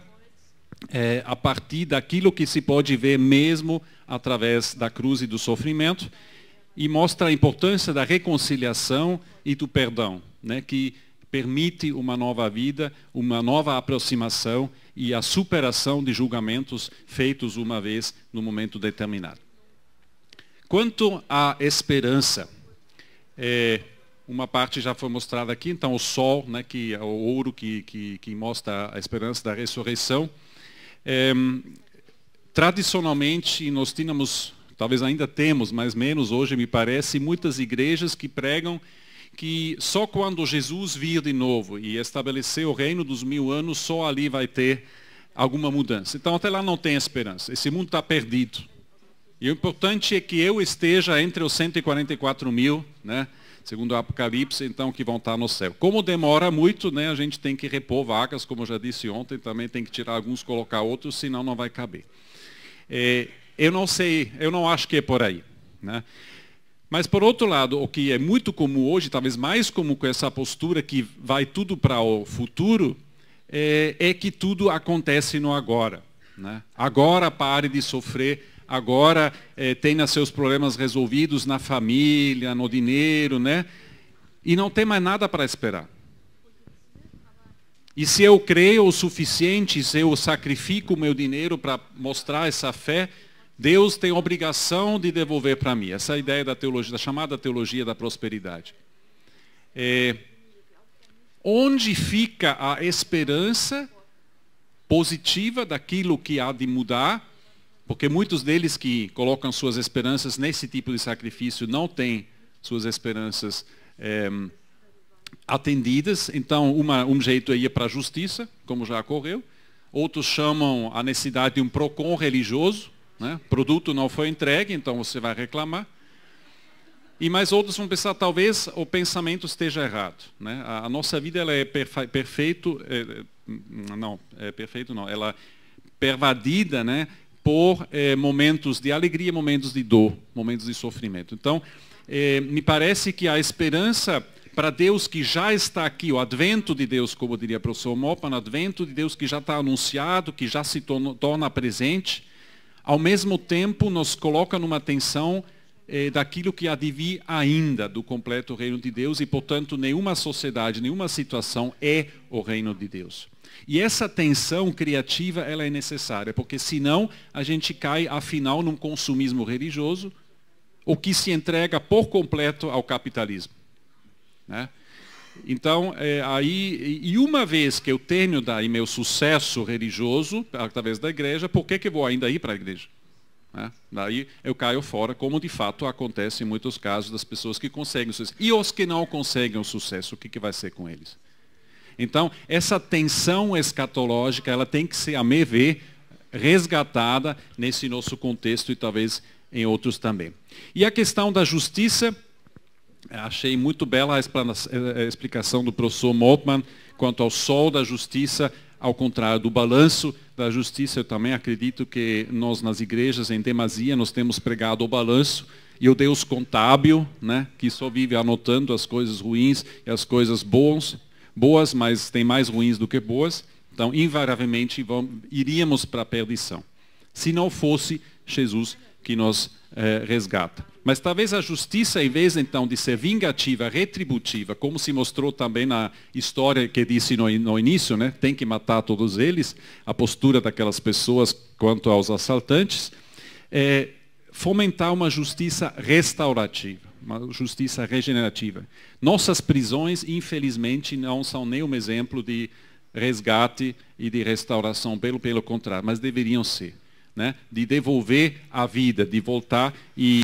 a partir daquilo que se pode ver mesmo através da cruz e do sofrimento, e mostra a importância da reconciliação e do perdão, né, que permite uma nova vida, uma nova aproximação e a superação de julgamentos feitos uma vez no momento determinado. Quanto à esperança, uma parte já foi mostrada aqui, então o sol, né, que é o ouro que mostra a esperança da ressurreição. Tradicionalmente nós tínhamos talvez ainda temos, mas menos hoje, me parece, muitas igrejas que pregam que só quando Jesus vir de novo e estabelecer o reino dos 1000 anos, só ali vai ter alguma mudança. Então até lá não tem esperança, esse mundo está perdido. E o importante é que eu esteja entre os 144 mil, né? Segundo o Apocalipse, então, que vão estar no céu. Como demora muito, né, a gente tem que repor vagas, como eu já disse ontem, também tem que tirar alguns, colocar outros, senão não vai caber. Eu não sei, eu não acho que é por aí, né? Mas, por outro lado, o que é muito comum hoje, talvez mais comum com essa postura que vai tudo para o futuro, é que tudo acontece no agora, né? Agora pare de sofrer, agora tenha seus problemas resolvidos na família, no dinheiro, né? E não tem mais nada para esperar. E se eu creio o suficiente, se eu sacrifico o meu dinheiro para mostrar essa fé, Deus tem obrigação de devolver para mim. Essa é a ideia da teologia, da chamada teologia da prosperidade. Onde fica a esperança positiva daquilo que há de mudar? Porque muitos deles que colocam suas esperanças nesse tipo de sacrifício não têm suas esperanças atendidas. Então, um jeito é ir para a justiça, como já ocorreu. Outros chamam a necessidade de um PROCON religioso, né? Produto não foi entregue, então você vai reclamar. E mais outros vão pensar, talvez o pensamento esteja errado, né? A nossa vida ela é perfeito, ela é pervadida, né, por momentos de alegria, momentos de dor, momentos de sofrimento. Então, me parece que a esperança para Deus que já está aqui, o advento de Deus, como diria o professor Moltmann, o advento de Deus que já está anunciado, que já se torna presente, ao mesmo tempo nos coloca numa tensão daquilo que há de vir ainda do completo reino de Deus e, portanto, nenhuma sociedade, nenhuma situação é o reino de Deus. E essa tensão criativa ela é necessária, porque senão a gente cai, afinal, num consumismo religioso, o que se entrega por completo ao capitalismo, né? Então, uma vez que eu tenho daí meu sucesso religioso, através da igreja, por que eu vou ainda ir para a igreja? Daí eu caio fora, como de fato acontece em muitos casos das pessoas que conseguem o sucesso. E os que não conseguem o sucesso, o que vai ser com eles? Então, essa tensão escatológica, ela tem que ser, a meu ver, resgatada nesse nosso contexto e talvez em outros também. E a questão da justiça, achei muito bela a explicação do professor Moltmann quanto ao sol da justiça, ao contrário do balanço da justiça. Eu também acredito que nós nas igrejas, em demasia, nós temos pregado o balanço e o Deus contábil, né, que só vive anotando as coisas ruins e as coisas boas, mas tem mais ruins do que boas. Então, invariavelmente, iríamos para a perdição, se não fosse Jesus que nos resgata. Mas talvez a justiça, em vez então de ser vingativa, retributiva, como se mostrou também na história que disse no início, né, tem que matar todos eles, a postura daquelas pessoas quanto aos assaltantes, fomentar uma justiça restaurativa, uma justiça regenerativa. Nossas prisões, infelizmente, não são nenhum exemplo de resgate e de restauração, pelo contrário, mas deveriam ser. Né, de devolver a vida, de voltar e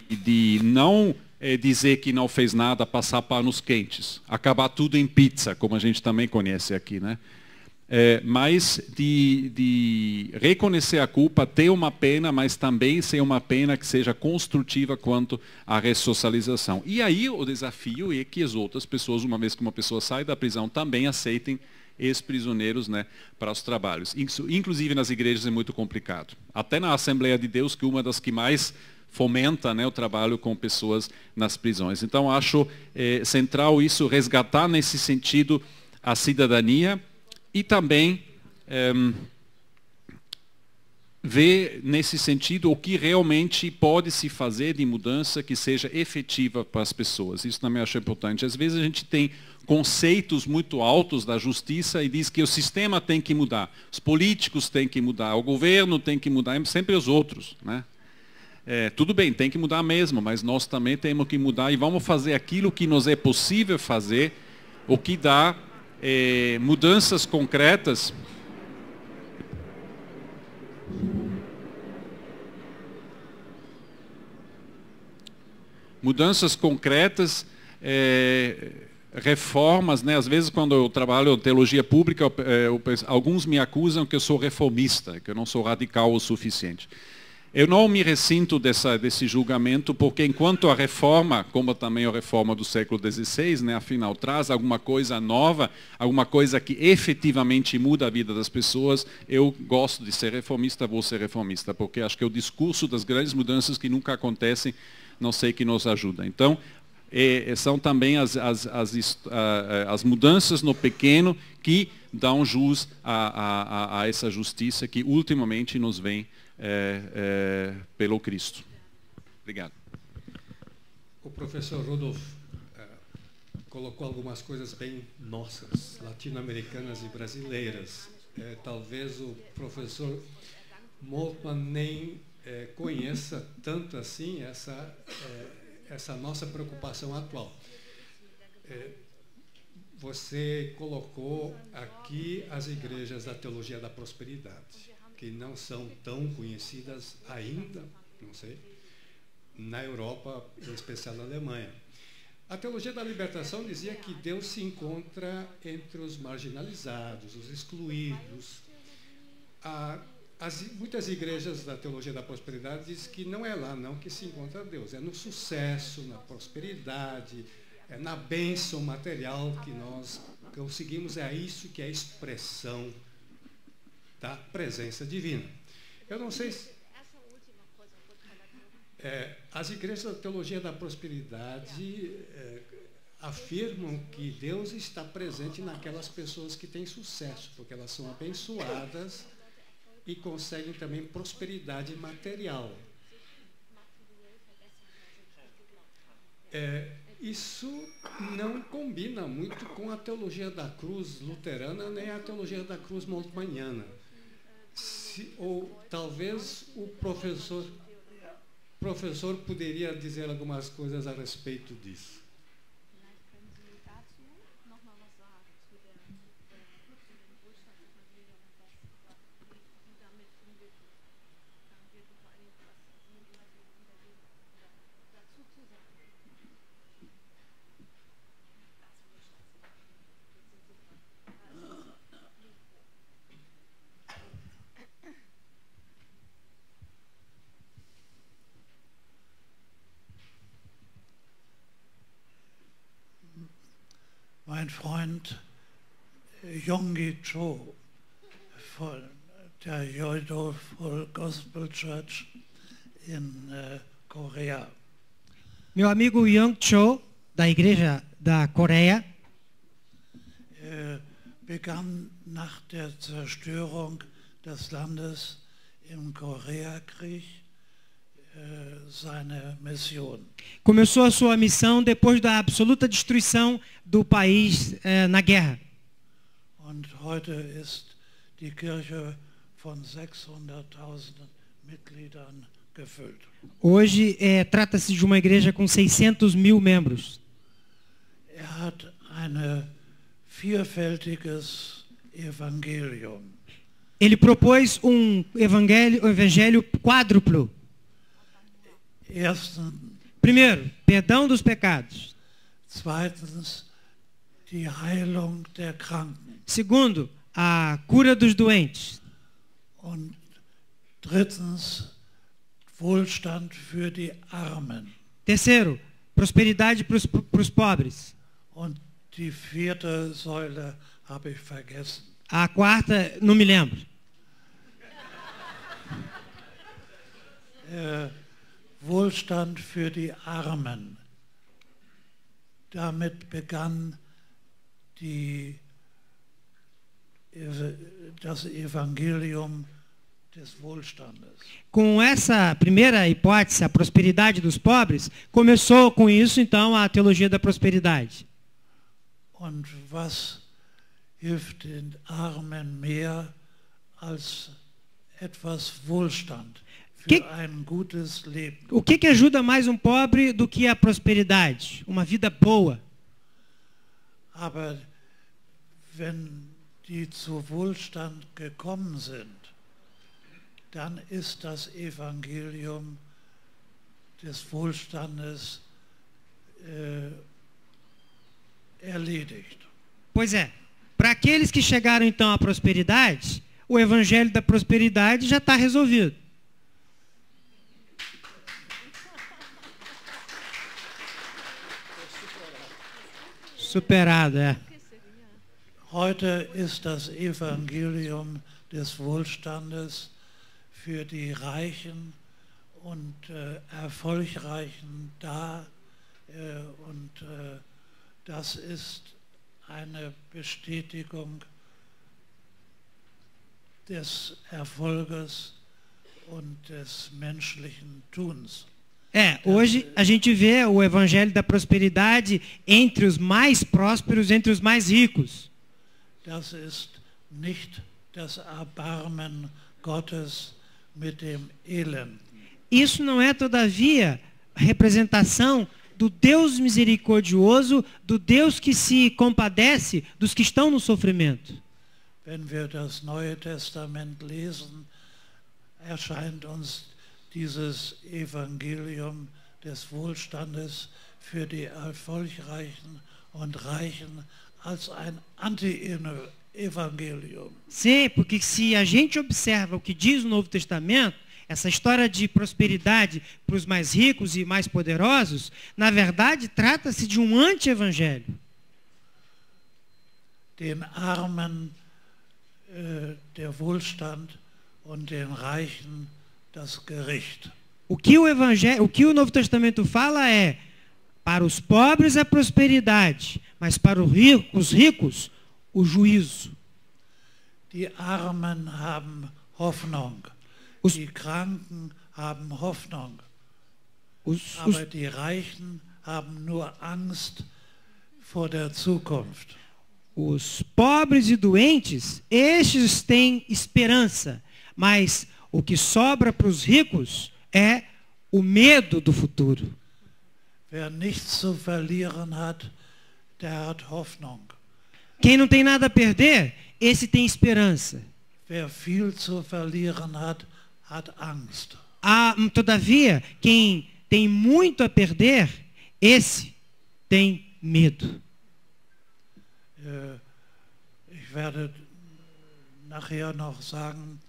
de não dizer que não fez nada, passar panos quentes, acabar tudo em pizza, como a gente também conhece aqui, né? Mas de reconhecer a culpa, ter uma pena, mas também ser uma pena que seja construtiva quanto à ressocialização. E aí o desafio é que as outras pessoas, uma vez que uma pessoa sai da prisão, também aceitem ex-prisioneiros, né, para os trabalhos. Isso, inclusive nas igrejas é muito complicado. Até na Assembleia de Deus, que é uma das que mais fomenta, né, o trabalho com pessoas nas prisões. Então acho central isso, resgatar nesse sentido a cidadania e também ver nesse sentido o que realmente pode se fazer de mudança que seja efetiva para as pessoas. Isso também acho importante. Às vezes a gente tem conceitos muito altos da justiça e diz que o sistema tem que mudar, os políticos têm que mudar, o governo tem que mudar, sempre os outros, né? Tudo bem, tem que mudar mesmo, mas nós também temos que mudar e vamos fazer aquilo que nos é possível fazer, o que dá mudanças concretas. mudanças concretas, reformas, né? Às vezes quando eu trabalho teologia pública, alguns me acusam que eu sou reformista, que eu não sou radical o suficiente. Eu não me ressinto desse julgamento, porque enquanto a reforma, como também a reforma do século XVI, né, afinal, traz alguma coisa nova, alguma coisa que efetivamente muda a vida das pessoas, eu gosto de ser reformista, vou ser reformista, porque acho que é o discurso das grandes mudanças que nunca acontecem, não sei, que nos ajuda. Então, são também as mudanças no pequeno que dão jus a essa justiça que ultimamente nos vem pelo Cristo. Obrigado. O professor Rudolf colocou algumas coisas bem nossas, latino-americanas e brasileiras. Talvez o professor Moltmann nem conheça tanto assim essa nossa preocupação atual. Você colocou aqui as igrejas da teologia da prosperidade, que não são tão conhecidas ainda, não sei, na Europa, em especial na Alemanha. A teologia da libertação dizia que Deus se encontra entre os marginalizados, os excluídos. Muitas igrejas da teologia da prosperidade dizem que não é lá não que se encontra Deus, é no sucesso, na prosperidade, é na bênção material que nós conseguimos, é isso que é a expressão da presença divina. Eu não sei se as igrejas da teologia da prosperidade afirmam que Deus está presente naquelas pessoas que têm sucesso, porque elas são abençoadas e conseguem também prosperidade material. Isso não combina muito com a teologia da cruz luterana, nem a teologia da cruz moltmanniana. Ou talvez o professor poderia dizer algumas coisas a respeito disso. Mein Freund Yonggi Cho von der Joidol Full Gospel Church in Korea. Meu amigo Young Cho, da igreja da Coreia, begann nach der Zerstörung des Landes im Koreakrieg seine Mission. Começou a sua missão depois da absoluta destruição do país na guerra. Und heute ist die Kirche von 600.000 Mitgliedern gefüllt. Hoje trata-se de uma igreja com 600 mil membros. Hat ein vielfältiges Evangelium. Ele propôs um evangelho quádruplo. Primeiro, perdão dos pecados. Zweitens, die Heilung der Kranken. Segundo, a cura dos doentes. Und drittens, Wohlstand für die Armen. Terceiro, prosperidade para os pobres. Und die vierte Säule habe ich vergessen. A quarta, não me lembro. Wohlstand für die Armen. Damit begann das Evangelium des Wohlstandes. Com essa primeira hipótese, a prosperidade dos pobres, começou com isso, então, a teologia da prosperidade. Und was hilft den Armen mehr als etwas Wohlstand? O que ajuda mais um pobre do que a prosperidade? Uma vida boa. Aber wenn die zu Wohlstand gekommen sind, dann ist das Evangelium des Wohlstandes erledigt. Pois é, para aqueles que chegaram então à prosperidade, o evangelho da prosperidade já está resolvido. Superado, é. Heute ist das Evangelium des Wohlstandes für die Reichen und Erfolgreichen da. Das ist eine Bestätigung des Erfolges und des menschlichen Tuns. Hoje a gente vê o evangelho da prosperidade entre os mais prósperos, entre os mais ricos. Das ist nicht das Erbarmen Gottes mit dem Elend. Isso não é, todavia, representação do Deus misericordioso, do Deus que se compadece dos que estão no sofrimento. Wenn wir das Neue Testament lesen, erscheint uns dieses Evangelium des Wohlstandes für die Erfolgreichen und Reichen als ein Anti-Evangelium. Sim, porque se a gente observa o que diz o Novo Testamento, essa história de prosperidade para os mais ricos e mais poderosos, na verdade trata-se de um anti-evangelho. Den Armen der Wohlstand und den Reichen das Gericht. O que o Novo Testamento fala é: para os pobres a prosperidade, mas para os ricos o juízo. Die Armen haben Hoffnung, die Kranken haben Hoffnung, aber die Reichen haben nur Angst vor der Zukunft. Os pobres e doentes, estes têm esperança, mas o que sobra para os ricos é o medo do futuro. Wer nichts zu verlieren hat, der hat Hoffnung. Quem não tem nada a perder, esse tem esperança. Wer viel zu verlieren hat, hat Angst. Todavia, quem tem muito a perder, esse tem medo. Ich werde nachher noch sagen,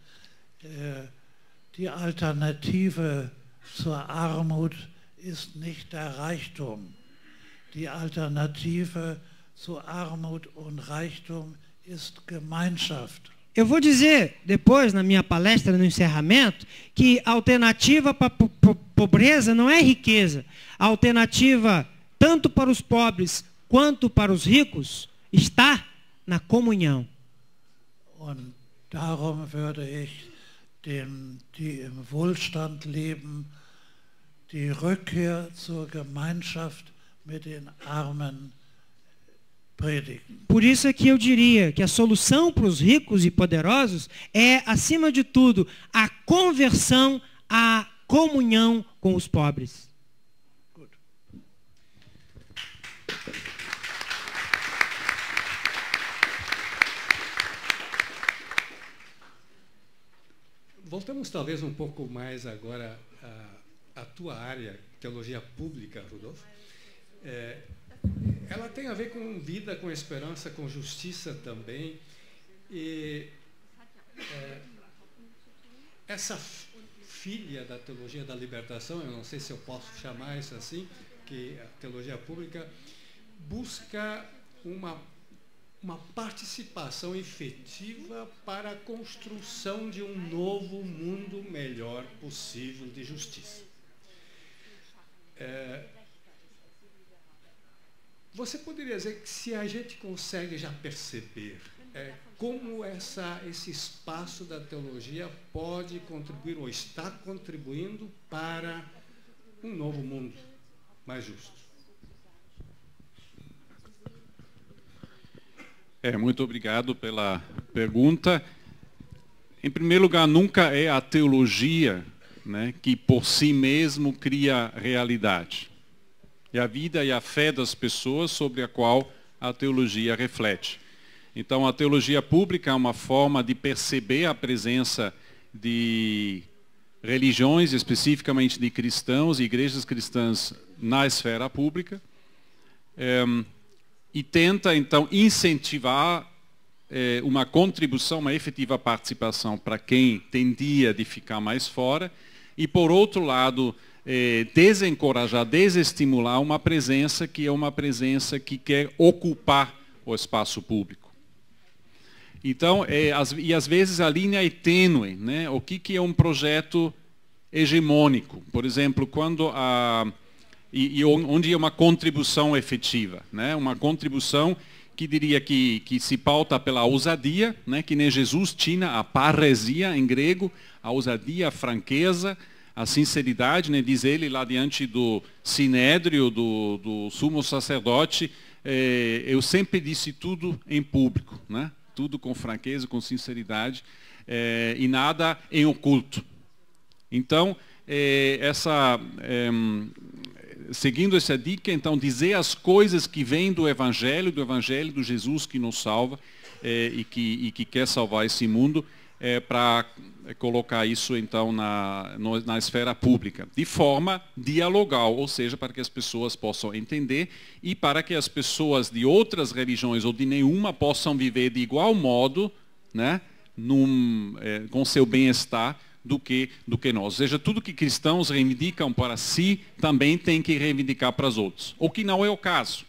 die Alternative zur Armut ist nicht der Reichtum. Die Alternative zu Armut und Reichtum ist Gemeinschaft. Eu vou dizer depois, na minha palestra, no encerramento, que a alternativa para a pobreza não é riqueza. A alternativa, tanto para os pobres quanto para os ricos, está na comunhão. Und darum würde ich die im Wohlstand leben, die Rückkehr zur Gemeinschaft mit den Armen predigen. Por isso é que eu diria que a solução para os ricos e poderosos é, acima de tudo, a conversão à comunhão com os pobres. Gut. Voltamos talvez um pouco mais agora à tua área, teologia pública, Rudolf. Ela tem a ver com vida, com esperança, com justiça também. E essa filha da teologia da libertação, eu não sei se eu posso chamar isso assim, que a teologia pública busca uma participação efetiva para a construção de um novo mundo melhor possível de justiça. Você poderia dizer que se a gente consegue já perceber como esse espaço da teologia pode contribuir ou está contribuindo para um novo mundo mais justo? Muito obrigado pela pergunta. Em primeiro lugar, nunca é a teologia, né, que por si mesmo cria realidade. É a vida e a fé das pessoas sobre a qual a teologia reflete. Então, a teologia pública é uma forma de perceber a presença de religiões, especificamente de cristãos e igrejas cristãs na esfera pública, e tenta, então, incentivar uma contribuição, uma efetiva participação para quem tendia de ficar mais fora, e, por outro lado, desencorajar, desestimular uma presença que é uma presença que quer ocupar o espaço público. Então, e às vezes a linha é tênue, né? O que é um projeto hegemônico? Por exemplo, quando onde é uma contribuição efetiva, né? Uma contribuição que diria que se pauta pela ousadia, né? Que nem Jesus tinha a paresia em grego, a ousadia, a franqueza, a sinceridade, né? Diz ele lá diante do sinédrio, do sumo sacerdote, eu sempre disse tudo em público, né? Tudo com franqueza, com sinceridade, e nada em oculto. Então, seguindo essa dica, então, dizer as coisas que vêm do Evangelho do Jesus que nos salva e que quer salvar esse mundo, para colocar isso, então, na esfera pública, de forma dialogal, ou seja, para que as pessoas possam entender e para que as pessoas de outras religiões ou de nenhuma possam viver de igual modo, né, com seu bem-estar, do que nós. Ou seja, tudo que cristãos reivindicam para si, também tem que reivindicar para os outros. O que não é o caso.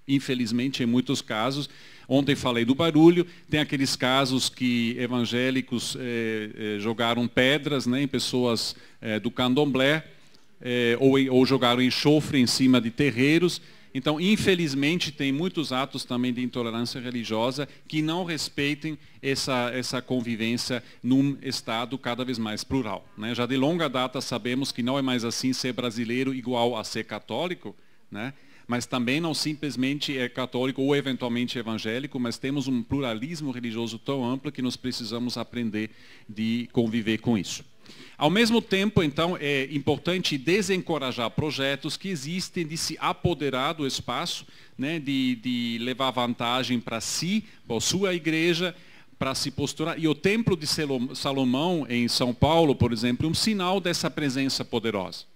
Infelizmente, em muitos casos, ontem falei do barulho, tem aqueles casos que evangélicos jogaram pedras, né, em pessoas do candomblé, ou jogaram enxofre em cima de terreiros. Então, infelizmente, tem muitos atos também de intolerância religiosa que não respeitem essa convivência num Estado cada vez mais plural, né? Já de longa data sabemos que não é mais assim ser brasileiro igual a ser católico, né? Mas também não simplesmente é católico ou eventualmente evangélico, mas temos um pluralismo religioso tão amplo que nós precisamos aprender de conviver com isso. Ao mesmo tempo, então, é importante desencorajar projetos que existem de se apoderar do espaço, né, de levar vantagem para si, para a sua igreja, para se posturar. E o Templo de Salomão, em São Paulo, por exemplo, é um sinal dessa presença poderosa.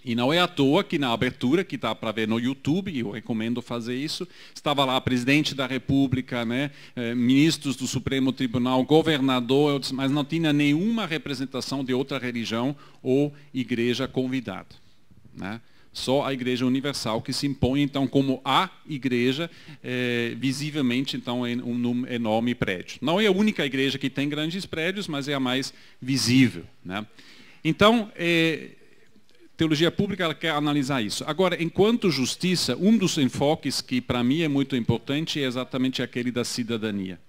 E não é à toa que na abertura, que está para ver no YouTube, eu recomendo fazer isso, estava lá presidente da República, né, ministros do Supremo Tribunal, governador, mas não tinha nenhuma representação de outra religião ou igreja convidada, né? Só a Igreja Universal que se impõe, então, como a igreja, visivelmente, então, em um enorme prédio. Não é a única igreja que tem grandes prédios, mas é a mais visível, né? Então, teologia pública ela quer analisar isso. Agora, enquanto justiça, um dos enfoques que para mim é muito importante é exatamente aquele da cidadania.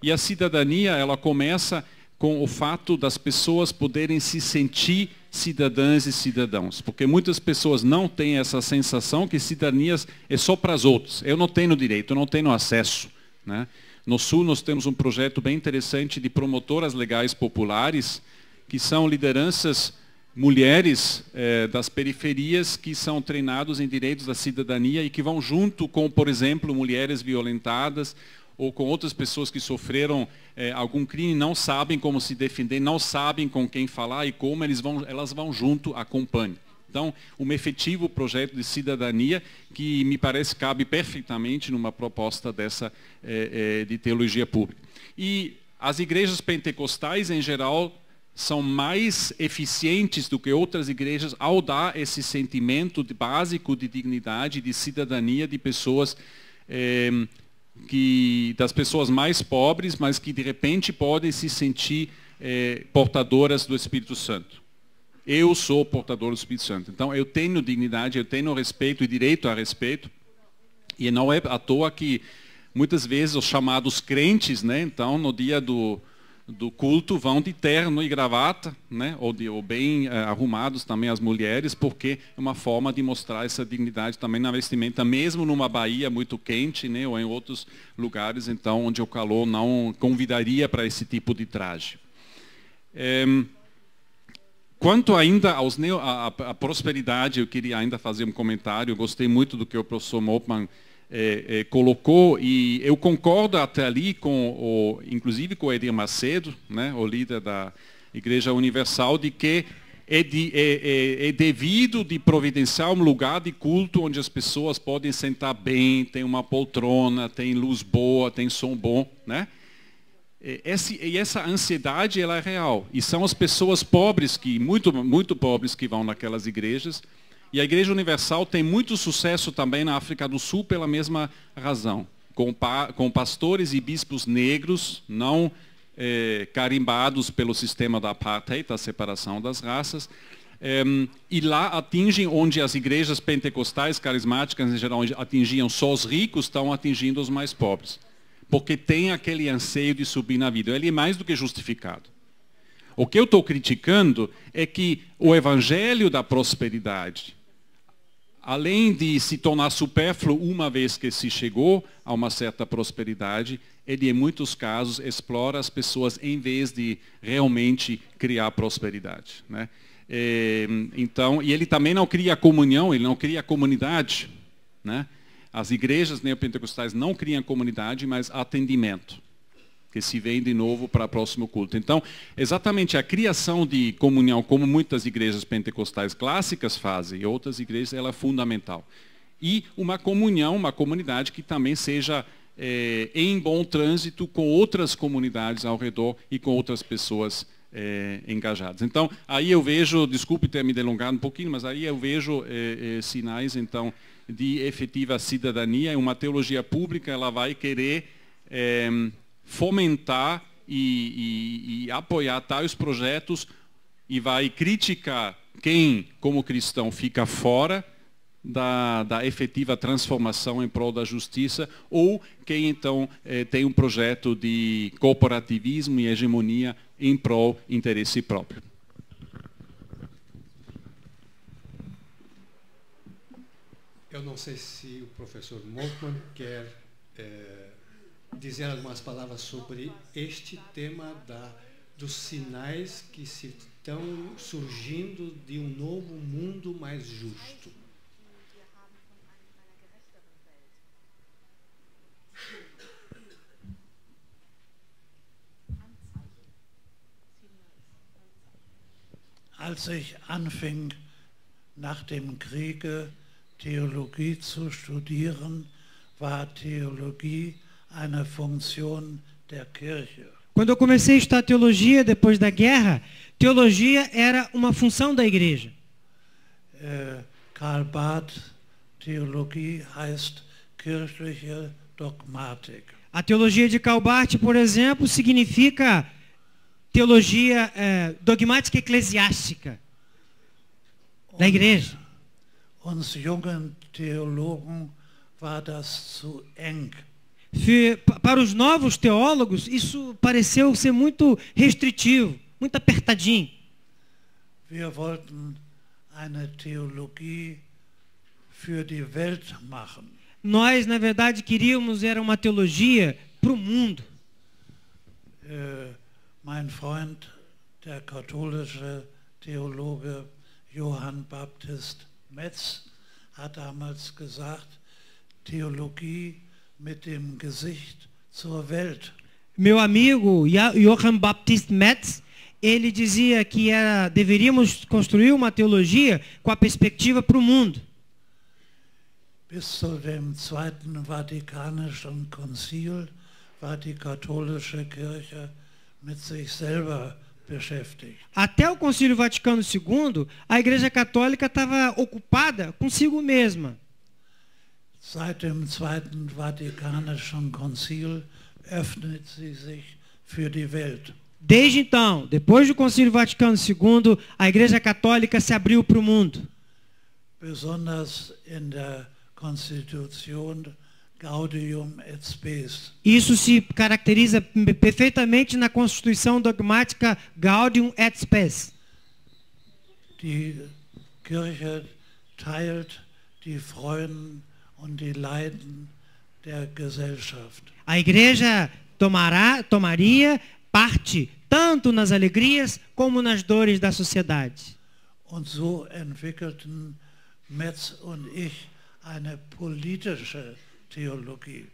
E a cidadania, ela começa com o fato das pessoas poderem se sentir cidadãs e cidadãos. Porque muitas pessoas não têm essa sensação que cidadania é só para os outros. Eu não tenho direito, eu não tenho acesso, né? No Sul nós temos um projeto bem interessante de promotoras legais populares, que são lideranças mulheres das periferias que são treinados em direitos da cidadania e que vão junto com, por exemplo, mulheres violentadas ou com outras pessoas que sofreram algum crime, não sabem como se defender, não sabem com quem falar e como elas vão junto, acompanham. Então, um efetivo projeto de cidadania que me parece cabe perfeitamente numa proposta dessa de teologia pública. E as igrejas pentecostais, em geral, são mais eficientes do que outras igrejas ao dar esse sentimento básico de dignidade, de cidadania de pessoas, das pessoas mais pobres, mas que de repente podem se sentir portadoras do Espírito Santo. Eu sou portador do Espírito Santo. Então eu tenho dignidade, eu tenho respeito e direito a respeito. E não é à toa que muitas vezes os chamados crentes, né, então no dia do culto vão de terno e gravata, né, ou bem arrumados também as mulheres, porque é uma forma de mostrar essa dignidade também na vestimenta, mesmo numa Bahia muito quente, né, ou em outros lugares, então, onde o calor não convidaria para esse tipo de traje. Quanto ainda à prosperidade, eu queria ainda fazer um comentário. Eu gostei muito do que o professor Moltmann colocou, e eu concordo até ali inclusive com o Edir Macedo, né, o líder da Igreja Universal, de que é devido de providenciar um lugar de culto onde as pessoas podem sentar bem, tem uma poltrona, tem luz boa, tem som bom, né? E essa ansiedade, ela é real. E são as pessoas pobres, muito pobres, que vão naquelas igrejas. E a Igreja Universal tem muito sucesso também na África do Sul pela mesma razão. Com pastores e bispos negros, não carimbados pelo sistema da apartheid, da separação das raças. E lá atingem onde as igrejas pentecostais, carismáticas em geral, atingiam só os ricos, estão atingindo os mais pobres. Porque tem aquele anseio de subir na vida. Ele é mais do que justificado. O que eu estou criticando é que o evangelho da prosperidade, além de se tornar supérfluo uma vez que se chegou a uma certa prosperidade, ele em muitos casos explora as pessoas em vez de realmente criar prosperidade, né? Então, e ele também não cria comunhão, ele não cria comunidade, né? As igrejas neopentecostais não criam comunidade, mas atendimento, que se vem de novo para o próximo culto. Então, exatamente a criação de comunhão, como muitas igrejas pentecostais clássicas fazem, e outras igrejas, ela é fundamental. E uma comunhão, uma comunidade que também seja em bom trânsito com outras comunidades ao redor e com outras pessoas engajadas. Então, aí eu vejo, desculpe ter me delongado um pouquinho, mas aí eu vejo sinais, então, de efetiva cidadania. Uma teologia pública, ela vai querer fomentar e apoiar tais projetos e vai criticar quem, como cristão, fica fora da efetiva transformação em prol da justiça, ou quem, então, tem um projeto de corporativismo e hegemonia em prol interesse próprio. Eu não sei se o professor Moltmann quer dizer algumas palavras sobre este tema dos sinais que se estão surgindo de um novo mundo mais justo. Als ich anfing, nach dem Kriege Theologie zu studieren, war Theologie eine Funktion der Kirche. Quando eu comecei a estudar teologia depois da guerra, teologia era uma função da igreja. Karl Barth, Theologie heißt kirchliche Dogmatik. A teologia de Karl Barth, por exemplo, significa teologia dogmática eclesiástica da igreja. Uns jungen Theologen war das zu eng. Para os novos teólogos, isso pareceu ser muito restritivo, muito apertadinho. Wir wollten eine Theologie für die Welt machen. Nós, na verdade, queríamos era uma teologia para o mundo. Mein Freund, der katholische Theologe Johann Baptist Metz, hat damals gesagt, Theologie mit dem Gesicht zur Welt. Meu amigo Johann Baptist Metz, ele dizia que deveríamos construir uma teologia com a perspectiva para o mundo. Bis zu dem Zweiten Vatikanischen Konzil war die katholische Kirche mit sich selber beschäftigt. Até o Concílio Vaticano II, a Igreja Católica estava ocupada consigo mesma. Seit dem Zweiten Vatikanischen Konzil öffnet sie sich für die Welt. Desde então, depois do Concílio Vaticano II, a Igreja Católica se abriu para o mundo. Besonders in der Konstitution Gaudium et Spes. Isso se caracteriza perfeitamente na Constituição dogmática Gaudium et Spes. Die Kirche teilt die Freuden und die Leiden der Gesellschaft. A igreja tomaria parte tanto nas alegrias como nas dores da sociedade. Und so entwickelten Metz und ich eine politische Theologie.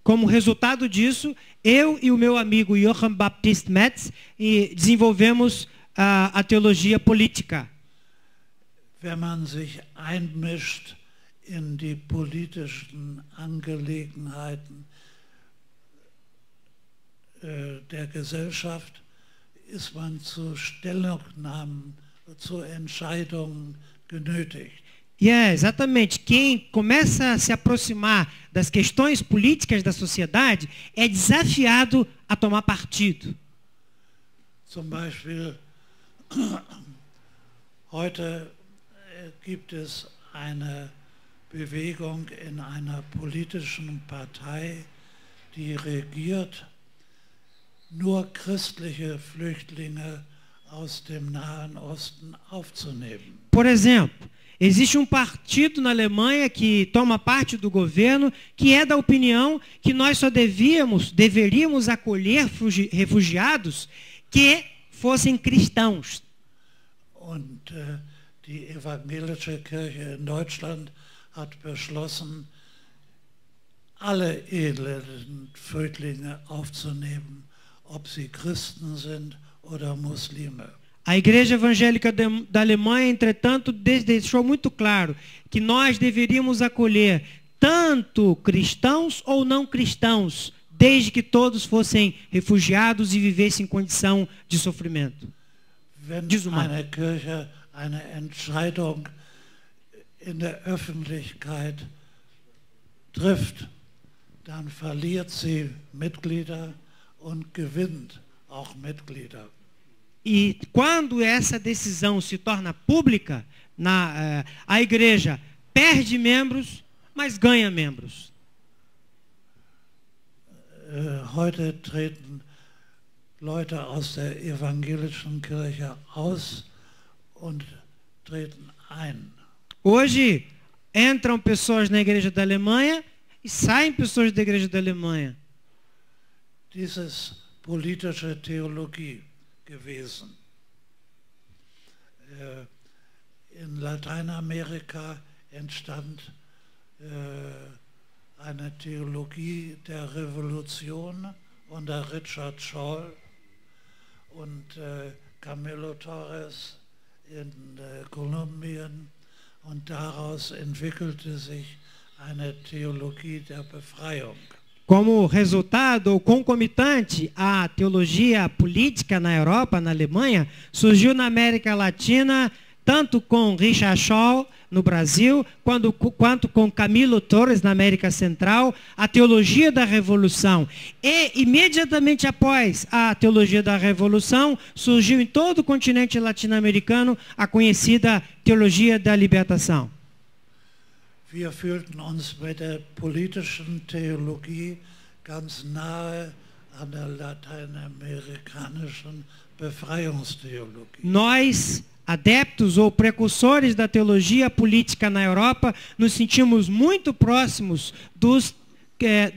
Como resultado disso, eu e o meu amigo Johann Baptist Metz desenvolvemos a teologia política. Wenn man sich einmischt in die politischen Angelegenheiten der Gesellschaft, ist man zu Stellungnahmen, zu Entscheidungen genötigt. Exatamente. Quem começa a se aproximar das questões políticas da sociedade é desafiado a tomar partido. Zum Beispiel, heute gibt es eine Bewegung in einer politischen Partei, die regiert, nur christliche Flüchtlinge aus dem Nahen Osten aufzunehmen. Por exemplo, existe um partido na Alemanha que toma parte do governo que é da opinião que nós só deveríamos acolher refugiados que fossem cristãos. Und die evangelische Kirche in Deutschland hat beschlossen, alle elenden Flüchtlinge aufzunehmen, ob sie Christen sind oder Muslime. A Igreja Evangélica da Alemanha, entretanto, deixou muito claro que nós deveríamos acolher tanto cristãos ou não cristãos, desde que todos fossem refugiados e vivessem em condição de sofrimento. Wenn eine Kirche eine Entscheidung in der Öffentlichkeit trifft, dann verliert sie Mitglieder und gewinnt auch Mitglieder. E quando essa decisão se torna pública, a igreja perde membros, mas ganha membros. Heute treten Leute aus der evangelischen Kirche aus und treten ein. Hoje entram pessoas na igreja da Alemanha e saem pessoas da igreja da Alemanha. Dies ist politische Theologie gewesen. In Lateinamerika entstand eine Theologie der Revolution unter Richard Scholl und Camilo Torres in Kolumbien, und daraus entwickelte sich eine Theologie der Befreiung. Como resultado ou concomitante à teologia política na Europa, na Alemanha, surgiu na América Latina, tanto com Richard Scholl no Brasil, quanto com Camilo Torres na América Central, a teologia da Revolução. E, imediatamente após a teologia da Revolução, surgiu em todo o continente latino-americano a conhecida teologia da libertação. Wir fühlten uns mit der politischen Theologie ganz nahe an der lateinamerikanischen Befreiungstheologie. Nós, adeptos ou precursores da teologia política na Europa, nos sentimos muito próximos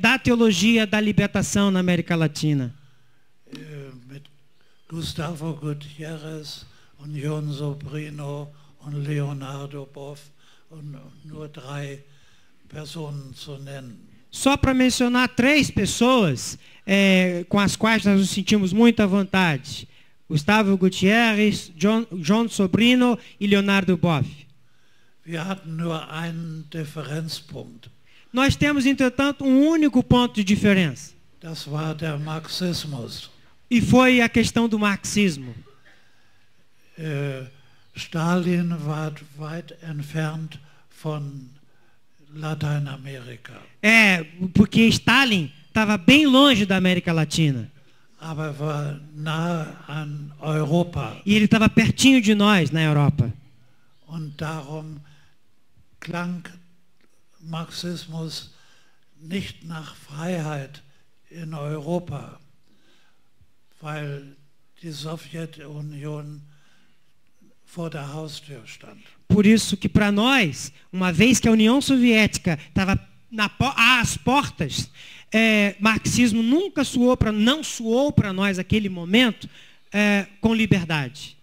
da teologia da libertação na América Latina. Mit Gustavo Gutierrez und Jon Sobrino und Leonardo Boff, und nur 3 Personen zu nennen. Só para mencionar 3 pessoas com as quais nós nos sentimos muito à vontade. Gustavo Gutierrez, Jon Sobrino e Leonardo Boff. Wir hatten nur einen Differenzpunkt. Nós temos, entretanto, um único ponto de diferença. Das war der Marxismus. E foi a questão do marxismo. Stalin war weit entfernt von Lateinamerika. Porque Stalin estava bem longe da América Latina. Aber war nahe an Europa. E ele estava pertinho de nós na Europa. Und darum klang Marxismus nicht nach Freiheit in Europa, weil die Sowjetunion vor der Haustür stand. Por isso que para nós, uma vez que a União Soviética estava às portas, marxismo nunca não soou para nós aquele momento com liberdade.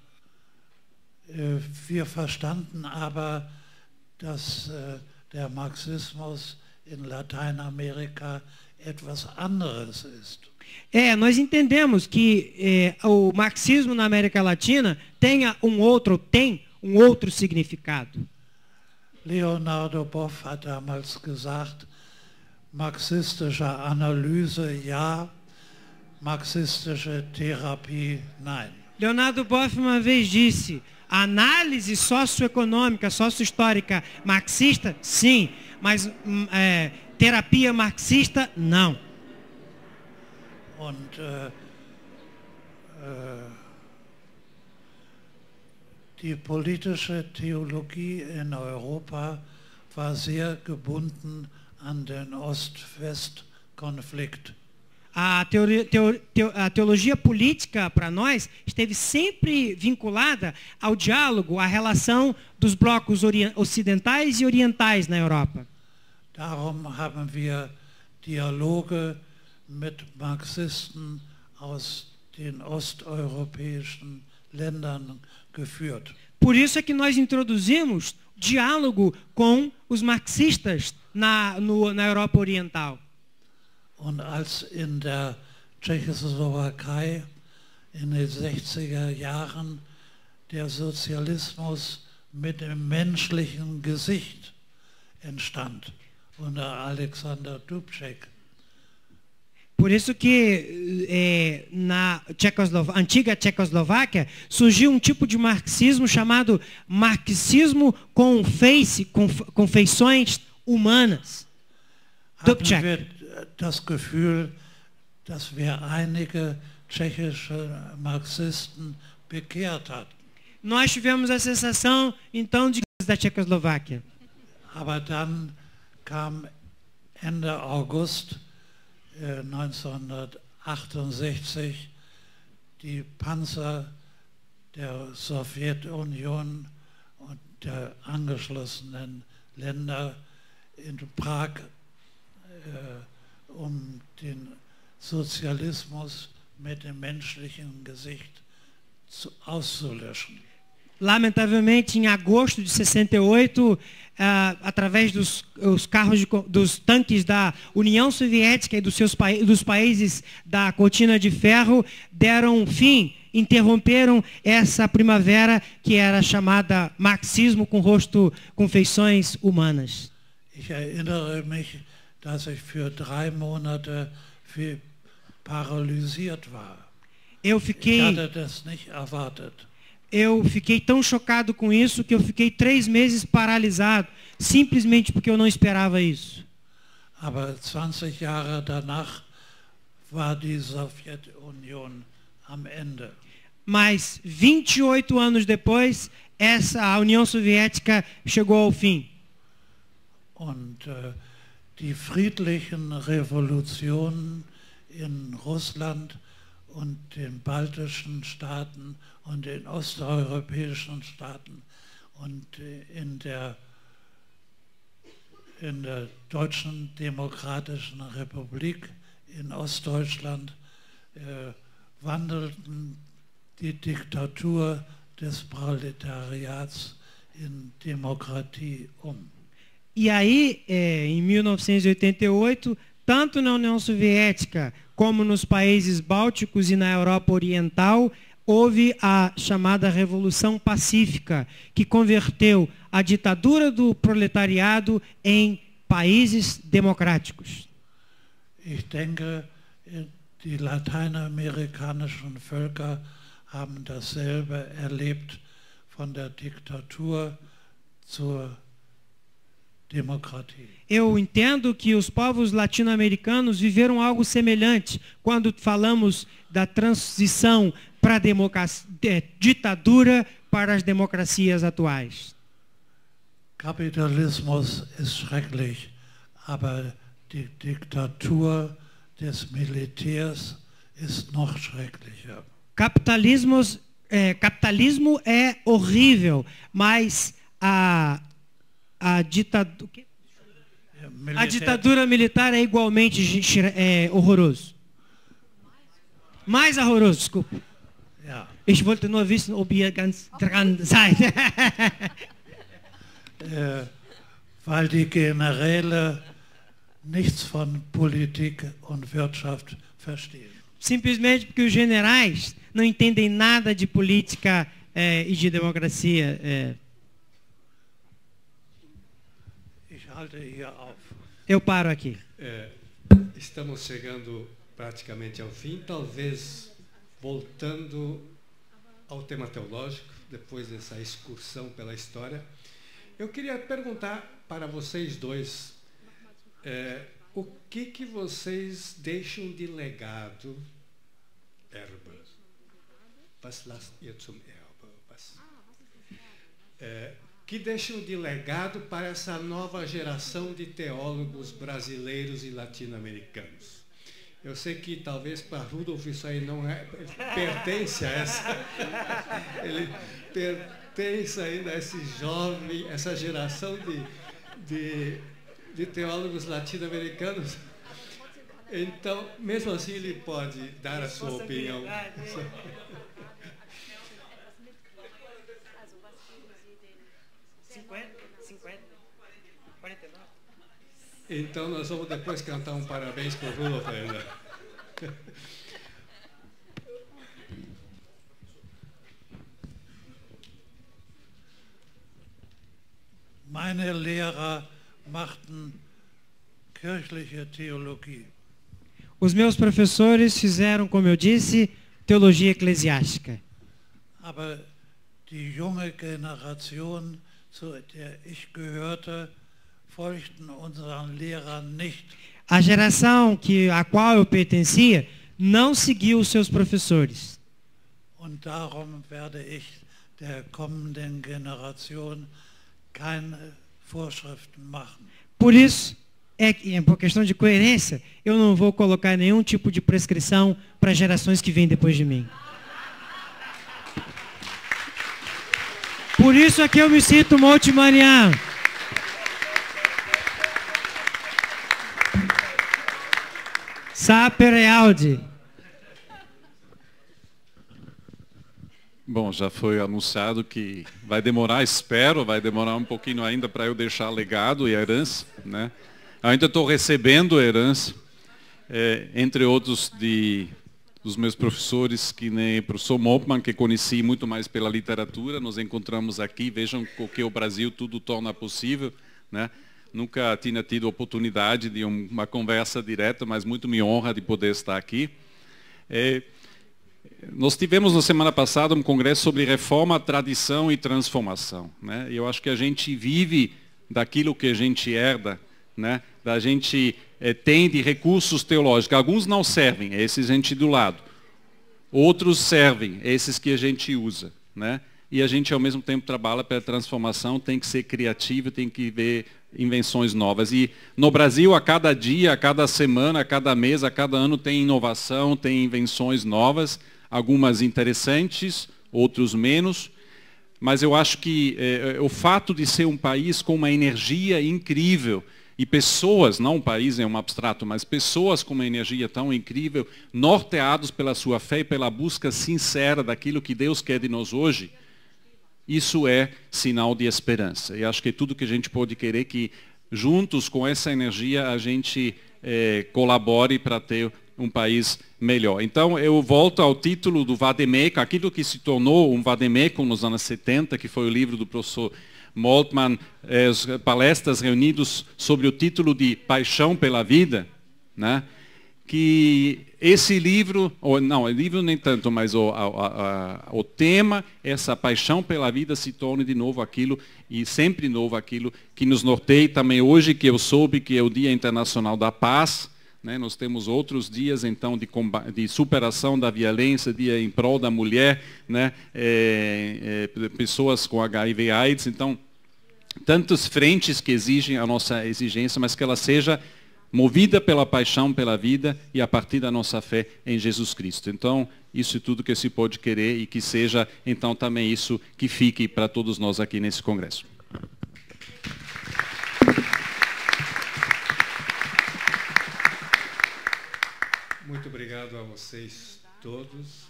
Wir verstanden aber, dass der Marxismus in Lateinamerika etwas anderes ist. Nós entendemos que o marxismo na América Latina tem um outro significado. Leonardo Boff hat damals gesagt, marxistische Analyse ja, marxistische Therapie nein. Leonardo Boff uma vez disse, a análise socioeconômica, sociohistórica marxista, sim, mas terapia marxista, não. Und die politische Theologie in Europa war sehr gebunden an den Ost-West-Konflikt. A teologia política, para nós, esteve sempre vinculada ao diálogo, à relação dos blocos ocidentais e orientais na Europa. Darum haben wir Dialoge mit Marxisten aus den osteuropäischen Ländern geführt. Por isso é que nós introduzimos diálogo com os marxistas na Europa Oriental. Und als in der Tschechoslowakei in den 60er Jahren der Sozialismus mit dem menschlichen Gesicht entstand, unter Alexander Dubček. Por isso que na antiga Tchecoslováquia surgiu um tipo de marxismo chamado marxismo com feições humanas. Hatten wir das Gefühl, dass wir einige tschechische Marxisten bekehrt hatten. Nós tivemos a sensação, então, da Tchecoslováquia. Aber dann kam Ende August 1968 die Panzer der Sowjetunion und der angeschlossenen Länder in Prag, den Sozialismus mit dem menschlichen Gesicht auszulöschen. Lamentavelmente, em agosto de 68, através dos tanques da União Soviética e dos países da Cortina de Ferro, deram fim, interromperam essa primavera que era chamada marxismo com feições humanas. Ich erinnere mich, dass ich für 3 Monate paralysiert war. Ich hatte das nicht erwartet. Eu fiquei tão chocado com isso que eu fiquei 3 meses paralisado, simplesmente porque eu não esperava isso. Aber 20 Jahre danach war die Sowjetunion am Ende. Mas 28 anos depois, a União Soviética chegou ao fim. Und die friedlichen Revolutionen in Russland und den baltischen Staaten und den osteuropäischen Staaten und in der Deutschen Demokratischen Republik in Ostdeutschland wandelten die Diktatur des Proletariats in Demokratie um. E aí, em 1988, tanto na União Soviética como nos países bálticos e na Europa Oriental, houve a chamada Revolução Pacífica, que converteu a ditadura do proletariado em países democráticos. Ich denke, die lateinamerikanischen Völker haben dasselbe erlebt, von der Diktatur zur Demokratie. Eu entendo que os povos latino-americanos viveram algo semelhante quando falamos da transição para a ditadura para as democracias atuais. Kapitalismus ist schrecklich, aber die Diktatur des Militärs ist noch schrecklicher. Capitalismo é horrível, mas a ditadura militar é igualmente horroroso. Mais horroroso, desculpa. Ja. Ich wollte nur wissen, ob ihr ganz dran seid. Weil die Generäle nichts von Politik und Wirtschaft verstehen. Simplesmente porque os generais não entendem nada de política e de democracia. Ich halte hier auf. Eu paro aqui. Estamos chegando praticamente ao fim, talvez voltando ao tema teológico, depois dessa excursão pela história. Eu queria perguntar para vocês dois, o que vocês deixam de legado, Erbe? Was lasst ihr zum Erbe? Que deixam de legado para essa nova geração de teólogos brasileiros e latino-americanos? Eu sei que talvez para Rudolf isso aí não pertence a essa. Ele pertence ainda a esse jovem, essa geração de teólogos latino-americanos. Então, mesmo assim, ele pode dar a sua opinião. Então, nós vamos depois cantar um parabéns para o Rudolf ainda. Meine Lehrer machten kirchliche Theologie. Os meus professores fizeram, como eu disse, teologia eclesiástica. Aber die junge Generation, zu der ich gehörte, folgten unseren Lehrern nicht. A geração a qual eu pertencia não seguiu os seus professores. Und darum werde ich der kommenden Generation keine Vorschriften machen. Por isso, por questão de coerência, eu não vou colocar nenhum tipo de prescrição para gerações que vêm depois de mim. Por isso é que eu me sinto multimaniano. Sapere Audi. Bom, já foi anunciado que vai demorar, espero, vai demorar um pouquinho ainda para eu deixar legado e a herança, né? Ainda estou recebendo a herança, entre outros dos meus professores, que nem o professor Moltmann, que conheci muito mais pela literatura. Nos encontramos aqui, vejam o que o Brasil tudo torna possível, né? Nunca tinha tido oportunidade de uma conversa direta, mas muito me honra de poder estar aqui. Nós tivemos na semana passada um congresso sobre reforma, tradição e transformação, né? E eu acho que a gente vive daquilo que a gente herda, né? Da gente tem de recursos teológicos. Alguns não servem, esses a gente do lado. Outros servem, esses que a gente usa, né? E a gente ao mesmo tempo trabalha pela transformação, tem que ser criativo, tem que ver invenções novas. E no Brasil, a cada dia, a cada semana, a cada mês, a cada ano tem inovação, tem invenções novas, algumas interessantes, outros menos. Mas eu acho que o fato de ser um país com uma energia incrível, e pessoas, não um país é um abstrato, mas pessoas com uma energia tão incrível, norteados pela sua fé e pela busca sincera daquilo que Deus quer de nós hoje, isso é sinal de esperança. E acho que tudo que a gente pode querer que, juntos com essa energia, a gente colabore para ter um país melhor. Então, eu volto ao título do Vademecum, aquilo que se tornou um Vademecum nos anos 70, que foi o livro do professor Moltmann, as palestras reunidas sobre o título de Paixão pela Vida, né? Que esse livro, o livro nem tanto, mas o tema, essa paixão pela vida se torne de novo aquilo, e sempre novo aquilo, que nos norteia também hoje, que eu soube que é o Dia Internacional da Paz, né? Nós temos outros dias, então, de superação da violência, dia em prol da mulher, né? Pessoas com HIV/AIDS, então, tantas frentes que exigem a nossa exigência, mas que ela seja movida pela paixão pela vida e a partir da nossa fé em Jesus Cristo. Então, isso é tudo que se pode querer e que seja, então, também isso que fique para todos nós aqui nesse congresso. Muito obrigado a vocês todos,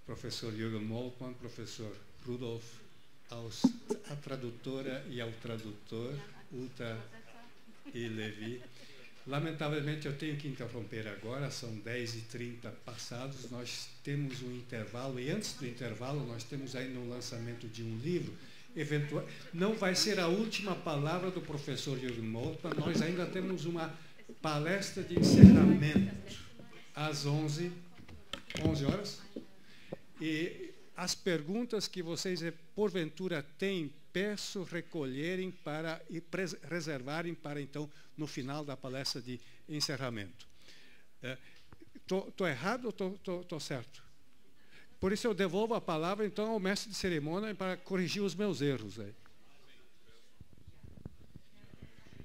professor Jürgen Moltmann, professor Rudolf, a tradutora e ao tradutor, Uta e Levi. Lamentavelmente, eu tenho que interromper agora, são 10h30 passados, nós temos um intervalo, e antes do intervalo nós temos ainda um lançamento de um livro. Não vai ser a última palavra do professor Jürgen Moltmann, nós ainda temos uma palestra de encerramento às 11 horas. E as perguntas que vocês, porventura, têm, peço recolherem e reservarem para, então, no final da palestra de encerramento. Estou errado ou estou certo? Por isso eu devolvo a palavra, então, ao mestre de cerimônia para corrigir os meus erros.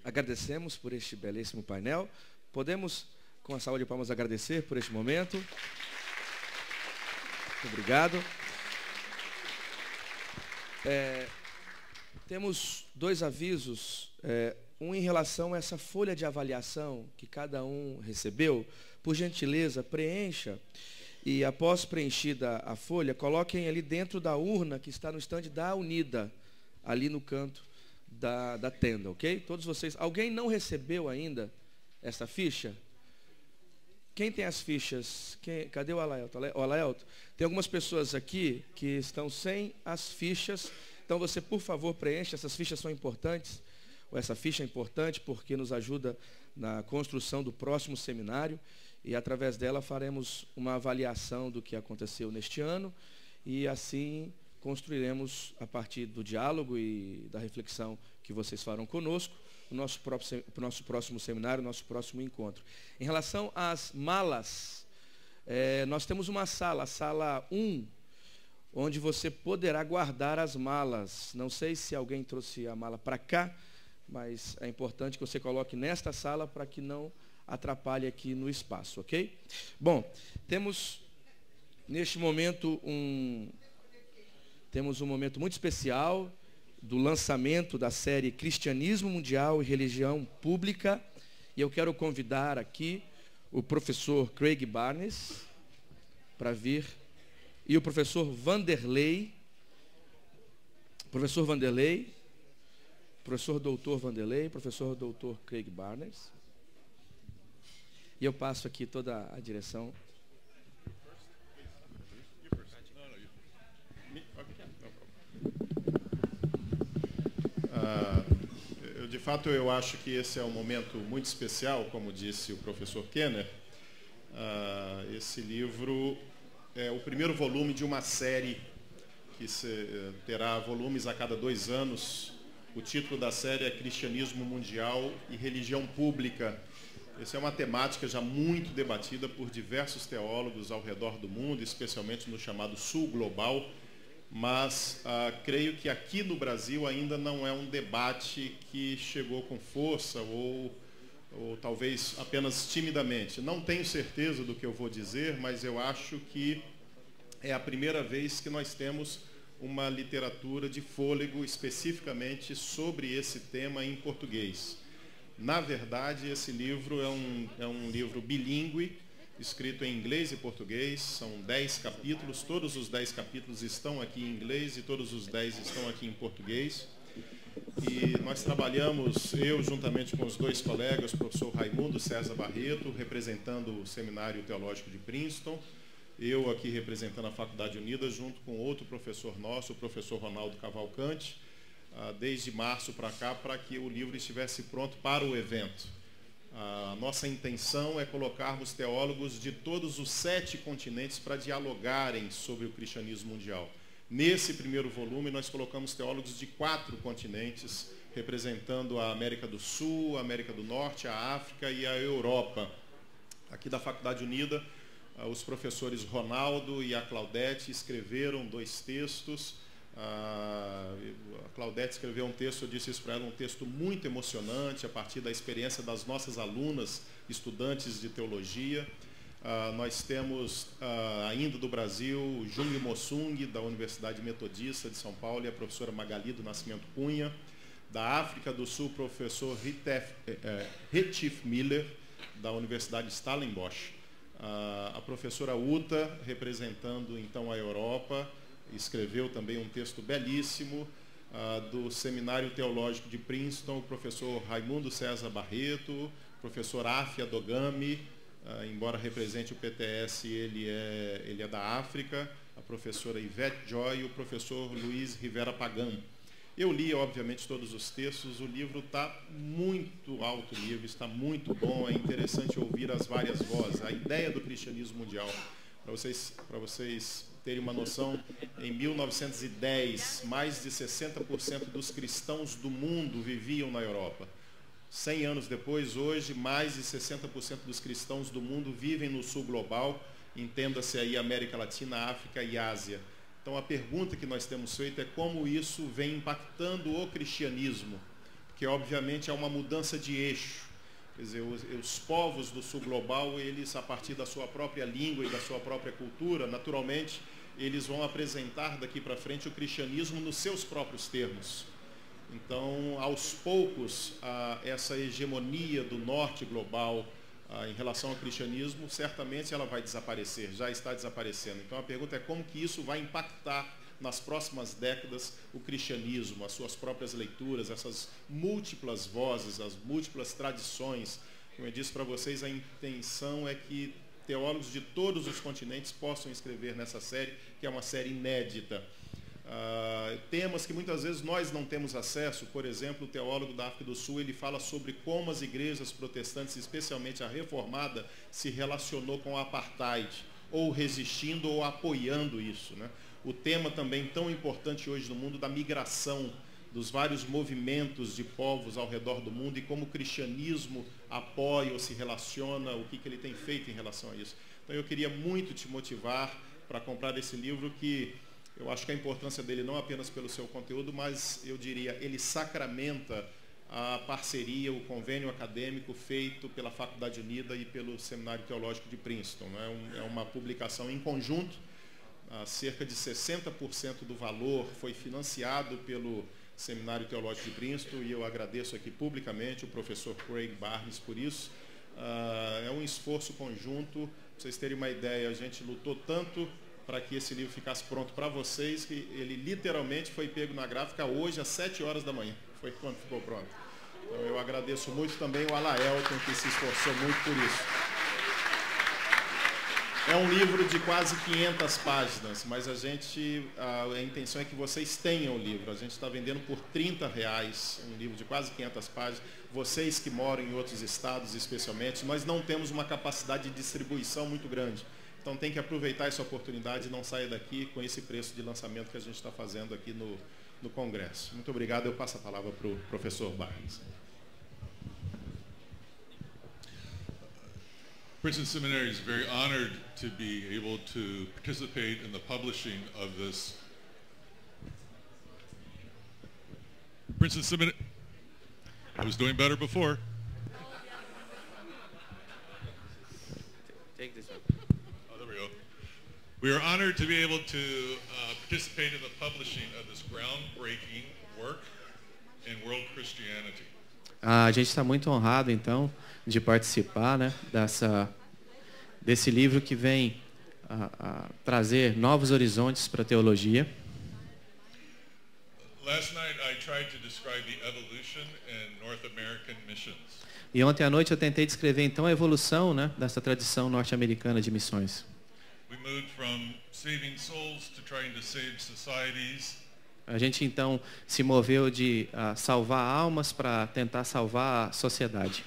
Agradecemos por este belíssimo painel. Podemos, com a salva de palmas, agradecer por este momento. Obrigado. Temos dois avisos. Um em relação a essa folha de avaliação que cada um recebeu. Por gentileza, preencha. E após preenchida a folha, coloquem ali dentro da urna que está no estande da Unida, ali no canto da tenda, ok? Todos vocês. Alguém não recebeu ainda essa ficha? Quem tem as fichas? Cadê o Alaelto? O Alaelto? Tem algumas pessoas aqui que estão sem as fichas. Então você, por favor, preencha. Essas fichas são importantes. Ou essa ficha é importante porque nos ajuda na construção do próximo seminário. E através dela faremos uma avaliação do que aconteceu neste ano. E assim construiremos, a partir do diálogo e da reflexão que vocês farão conosco, o nosso próximo seminário, o nosso próximo encontro. Em relação às malas, nós temos uma sala, a sala 1, onde você poderá guardar as malas. Não sei se alguém trouxe a mala para cá, mas é importante que você coloque nesta sala para que não atrapalhe aqui no espaço, ok? Bom, temos neste momento um momento muito especial do lançamento da série Cristianismo Mundial e Religião Pública. E eu quero convidar aqui o professor Craig Barnes para vir, e o professor Vanderlei, professor doutor Vanderlei, professor doutor Craig Barnes. E eu passo aqui toda a direção. De fato, eu acho que esse é um momento muito especial, como disse o professor Kenner. Esse livro é o primeiro volume de uma série que terá volumes a cada 2 anos. O título da série é Cristianismo Mundial e Religião Pública. Essa é uma temática já muito debatida por diversos teólogos ao redor do mundo, especialmente no chamado Sul Global, mas creio que aqui no Brasil ainda não é um debate que chegou com força ou talvez apenas timidamente. Não tenho certeza do que eu vou dizer, mas eu acho que é a primeira vez que nós temos uma literatura de fôlego especificamente sobre esse tema em português. Na verdade, esse livro é um livro bilíngue, escrito em inglês e português. São 10 capítulos, todos os 10 capítulos estão aqui em inglês e todos os 10 estão aqui em português. E nós trabalhamos, eu juntamente com os 2 colegas, o professor Raimundo César Barreto, representando o Seminário Teológico de Princeton, eu aqui representando a Faculdade Unida, junto com outro professor nosso, o professor Ronaldo Cavalcante, desde março para cá, para que o livro estivesse pronto para o evento. A nossa intenção é colocarmos teólogos de todos os 7 continentes para dialogarem sobre o cristianismo mundial. Nesse primeiro volume, nós colocamos teólogos de 4 continentes, representando a América do Sul, a América do Norte, a África e a Europa. Aqui da Faculdade Unida, os professores Ronaldo e a Claudete escreveram 2 textos. A Claudete escreveu um texto, eu disse isso para ela, um texto muito emocionante, a partir da experiência das nossas alunas, estudantes de teologia. Nós temos, ainda do Brasil, o Jung Mossung, da Universidade Metodista de São Paulo, e a professora Magali do Nascimento Cunha. Da África do Sul, o professor Retif Miller, da Universidade Stellenbosch. A professora Uta, representando então a Europa, escreveu também um texto belíssimo. do Seminário Teológico de Princeton, o professor Raimundo César Barreto, professor Afia Dogami, embora represente o PTS, ele é da África, a professora Ivete Joy e o professor Luiz Rivera Pagan. Eu li, obviamente, todos os textos, o livro está muito alto, o livro está muito bom, é interessante ouvir as várias vozes, a ideia do cristianismo mundial. Para vocês terem uma noção, em 1910, mais de 60% dos cristãos do mundo viviam na Europa. 100 anos depois, hoje, mais de 60% dos cristãos do mundo vivem no sul global, entenda-se aí América Latina, África e Ásia. Então a pergunta que nós temos feito é como isso vem impactando o cristianismo, porque obviamente há uma mudança de eixo. Quer dizer, os povos do sul global, eles a partir da sua própria língua e da sua própria cultura, naturalmente, eles vão apresentar daqui para frente o cristianismo nos seus próprios termos. Então, aos poucos, essa hegemonia do norte global em relação ao cristianismo, certamente ela vai desaparecer, já está desaparecendo. Então a pergunta é como que isso vai impactar nas próximas décadas o cristianismo, as suas próprias leituras, essas múltiplas vozes, as múltiplas tradições. Como eu disse para vocês, a intenção é que teólogos de todos os continentes possam escrever nessa série, que é uma série inédita. Temas que muitas vezes nós não temos acesso. Por exemplo, o teólogo da África do Sul, ele fala sobre como as igrejas protestantes, especialmente a reformada, se relacionou com o apartheid, ou resistindo ou apoiando isso, né? O tema também tão importante hoje no mundo da migração, dos vários movimentos de povos ao redor do mundo e como o cristianismo apoia ou se relaciona, o que ele tem feito em relação a isso. Então eu queria muito te motivar para comprar esse livro, que eu acho que a importância dele não apenas pelo seu conteúdo, mas eu diria, ele sacramenta a parceria, o convênio acadêmico feito pela Faculdade Unida e pelo Seminário Teológico de Princeton. É uma publicação em conjunto, cerca de 60% do valor foi financiado pelo Seminário Teológico de Princeton, e eu agradeço aqui publicamente o professor Craig Barnes por isso. É um esforço conjunto. Para vocês terem uma ideia, a gente lutou tanto para que esse livro ficasse pronto para vocês, que ele literalmente foi pego na gráfica hoje às 7 horas da manhã, foi quando ficou pronto. Então eu agradeço muito também o Alaelton, que se esforçou muito por isso. É um livro de quase 500 páginas, mas a intenção é que vocês tenham o livro. A gente está vendendo por R$30, um livro de quase 500 páginas. Vocês que moram em outros estados, especialmente, nós não temos uma capacidade de distribuição muito grande. Então tem que aproveitar essa oportunidade e não sair daqui com esse preço de lançamento que a gente está fazendo aqui no Congresso. Muito obrigado. Eu passo a palavra para o professor Barnes. Princeton Seminary is very honored to be able to participate in the publishing of this. Princeton Seminary, I was doing better before. Take this one. Oh, there we go. We are honored to be able to participate in the publishing of this groundbreaking work in world Christianity. A gente está muito honrado, então, de participar, né, desse livro que vem trazer novos horizontes para a teologia. Last night I tried to describe the evolution in North American missions. E ontem à noite eu tentei descrever, então, a evolução, né, dessa tradição norte-americana de missões. We moved from saving souls to trying to save societies. A gente, então, se moveu de salvar almas para tentar salvar a sociedade.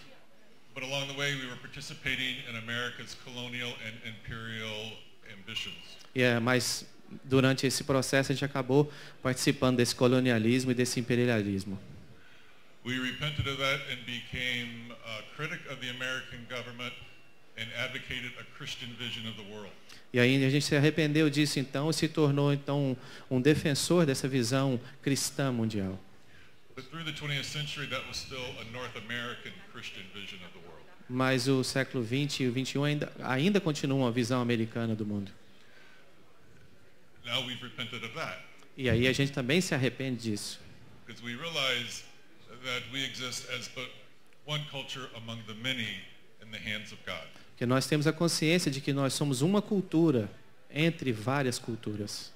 But along the way, we were participating in America's colonial and imperial ambitions. Mas durante esse processo a gente acabou participando desse colonialismo e desse imperialismo. We repented of that and became a critic of the American government and advocated a Christian vision of the world. E aí a gente se arrependeu disso, então, e se tornou, então, um defensor dessa visão cristã mundial. Mas o século 20 e o 21 ainda continuam a visão americana do mundo. E aí a gente também se arrepende disso. Because we realize that we exist as but one culture among the many in the hands of God. Porque nós temos a consciência de que nós somos uma cultura entre várias culturas.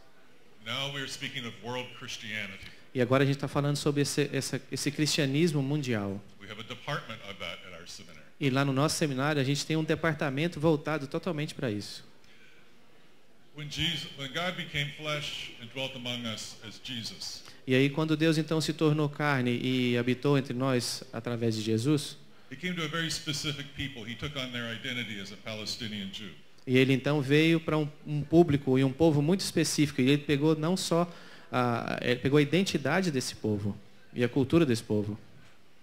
Now we are speaking of world Christianity. E agora a gente está falando sobre esse cristianismo mundial. We have a department of that at our seminary. E lá no nosso seminário a gente tem um departamento voltado totalmente para isso. When God became flesh and dwelt among us as Jesus, E aí quando Deus então se tornou carne e habitou entre nós através de Jesus, he came to a very specific people. He took on their identity as a Palestinian Jew. e ele então veio para um público e um povo muito específico. E ele pegou não só ele pegou a identidade desse povo e a cultura desse povo.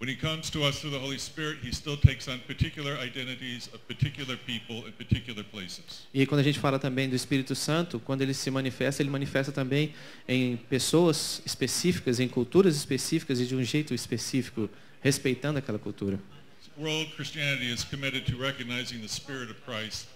When he comes to us through the Holy Spirit, he still takes on particular identities of particular people in particular places. E quando a gente fala também do Espírito Santo, quando ele se manifesta, ele manifesta também em pessoas específicas, em culturas específicas e de um jeito específico, respeitando aquela cultura. World Christianity is committed to recognizing the Spirit of Christ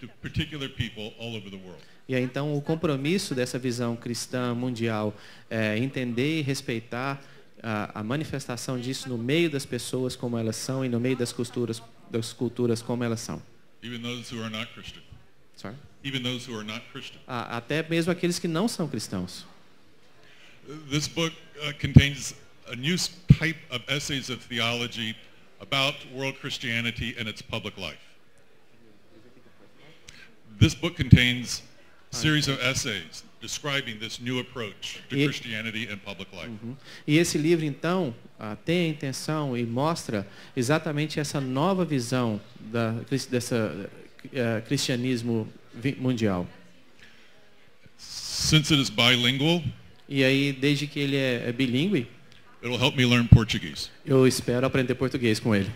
to particular people all over the world. E aí, então, o compromisso dessa visão cristã mundial é entender e respeitar a manifestação disso no meio das pessoas como elas são e no meio das culturas como elas são. Even those who are not Christian. Sorry? Even those who are not Christian. Até mesmo aqueles que não são cristãos. This book contains a new type of essays of theology about world Christianity and its public life. This book contains a series of essays describing this new approach to Christianity and public life. E esse livro, então, tem a intenção e mostra exatamente essa nova visão dessa cristianismo mundial. Since it is bilingual, e aí, desde que ele é bilíngue, it'll help me learn Portuguese. Eu espero aprender português com ele.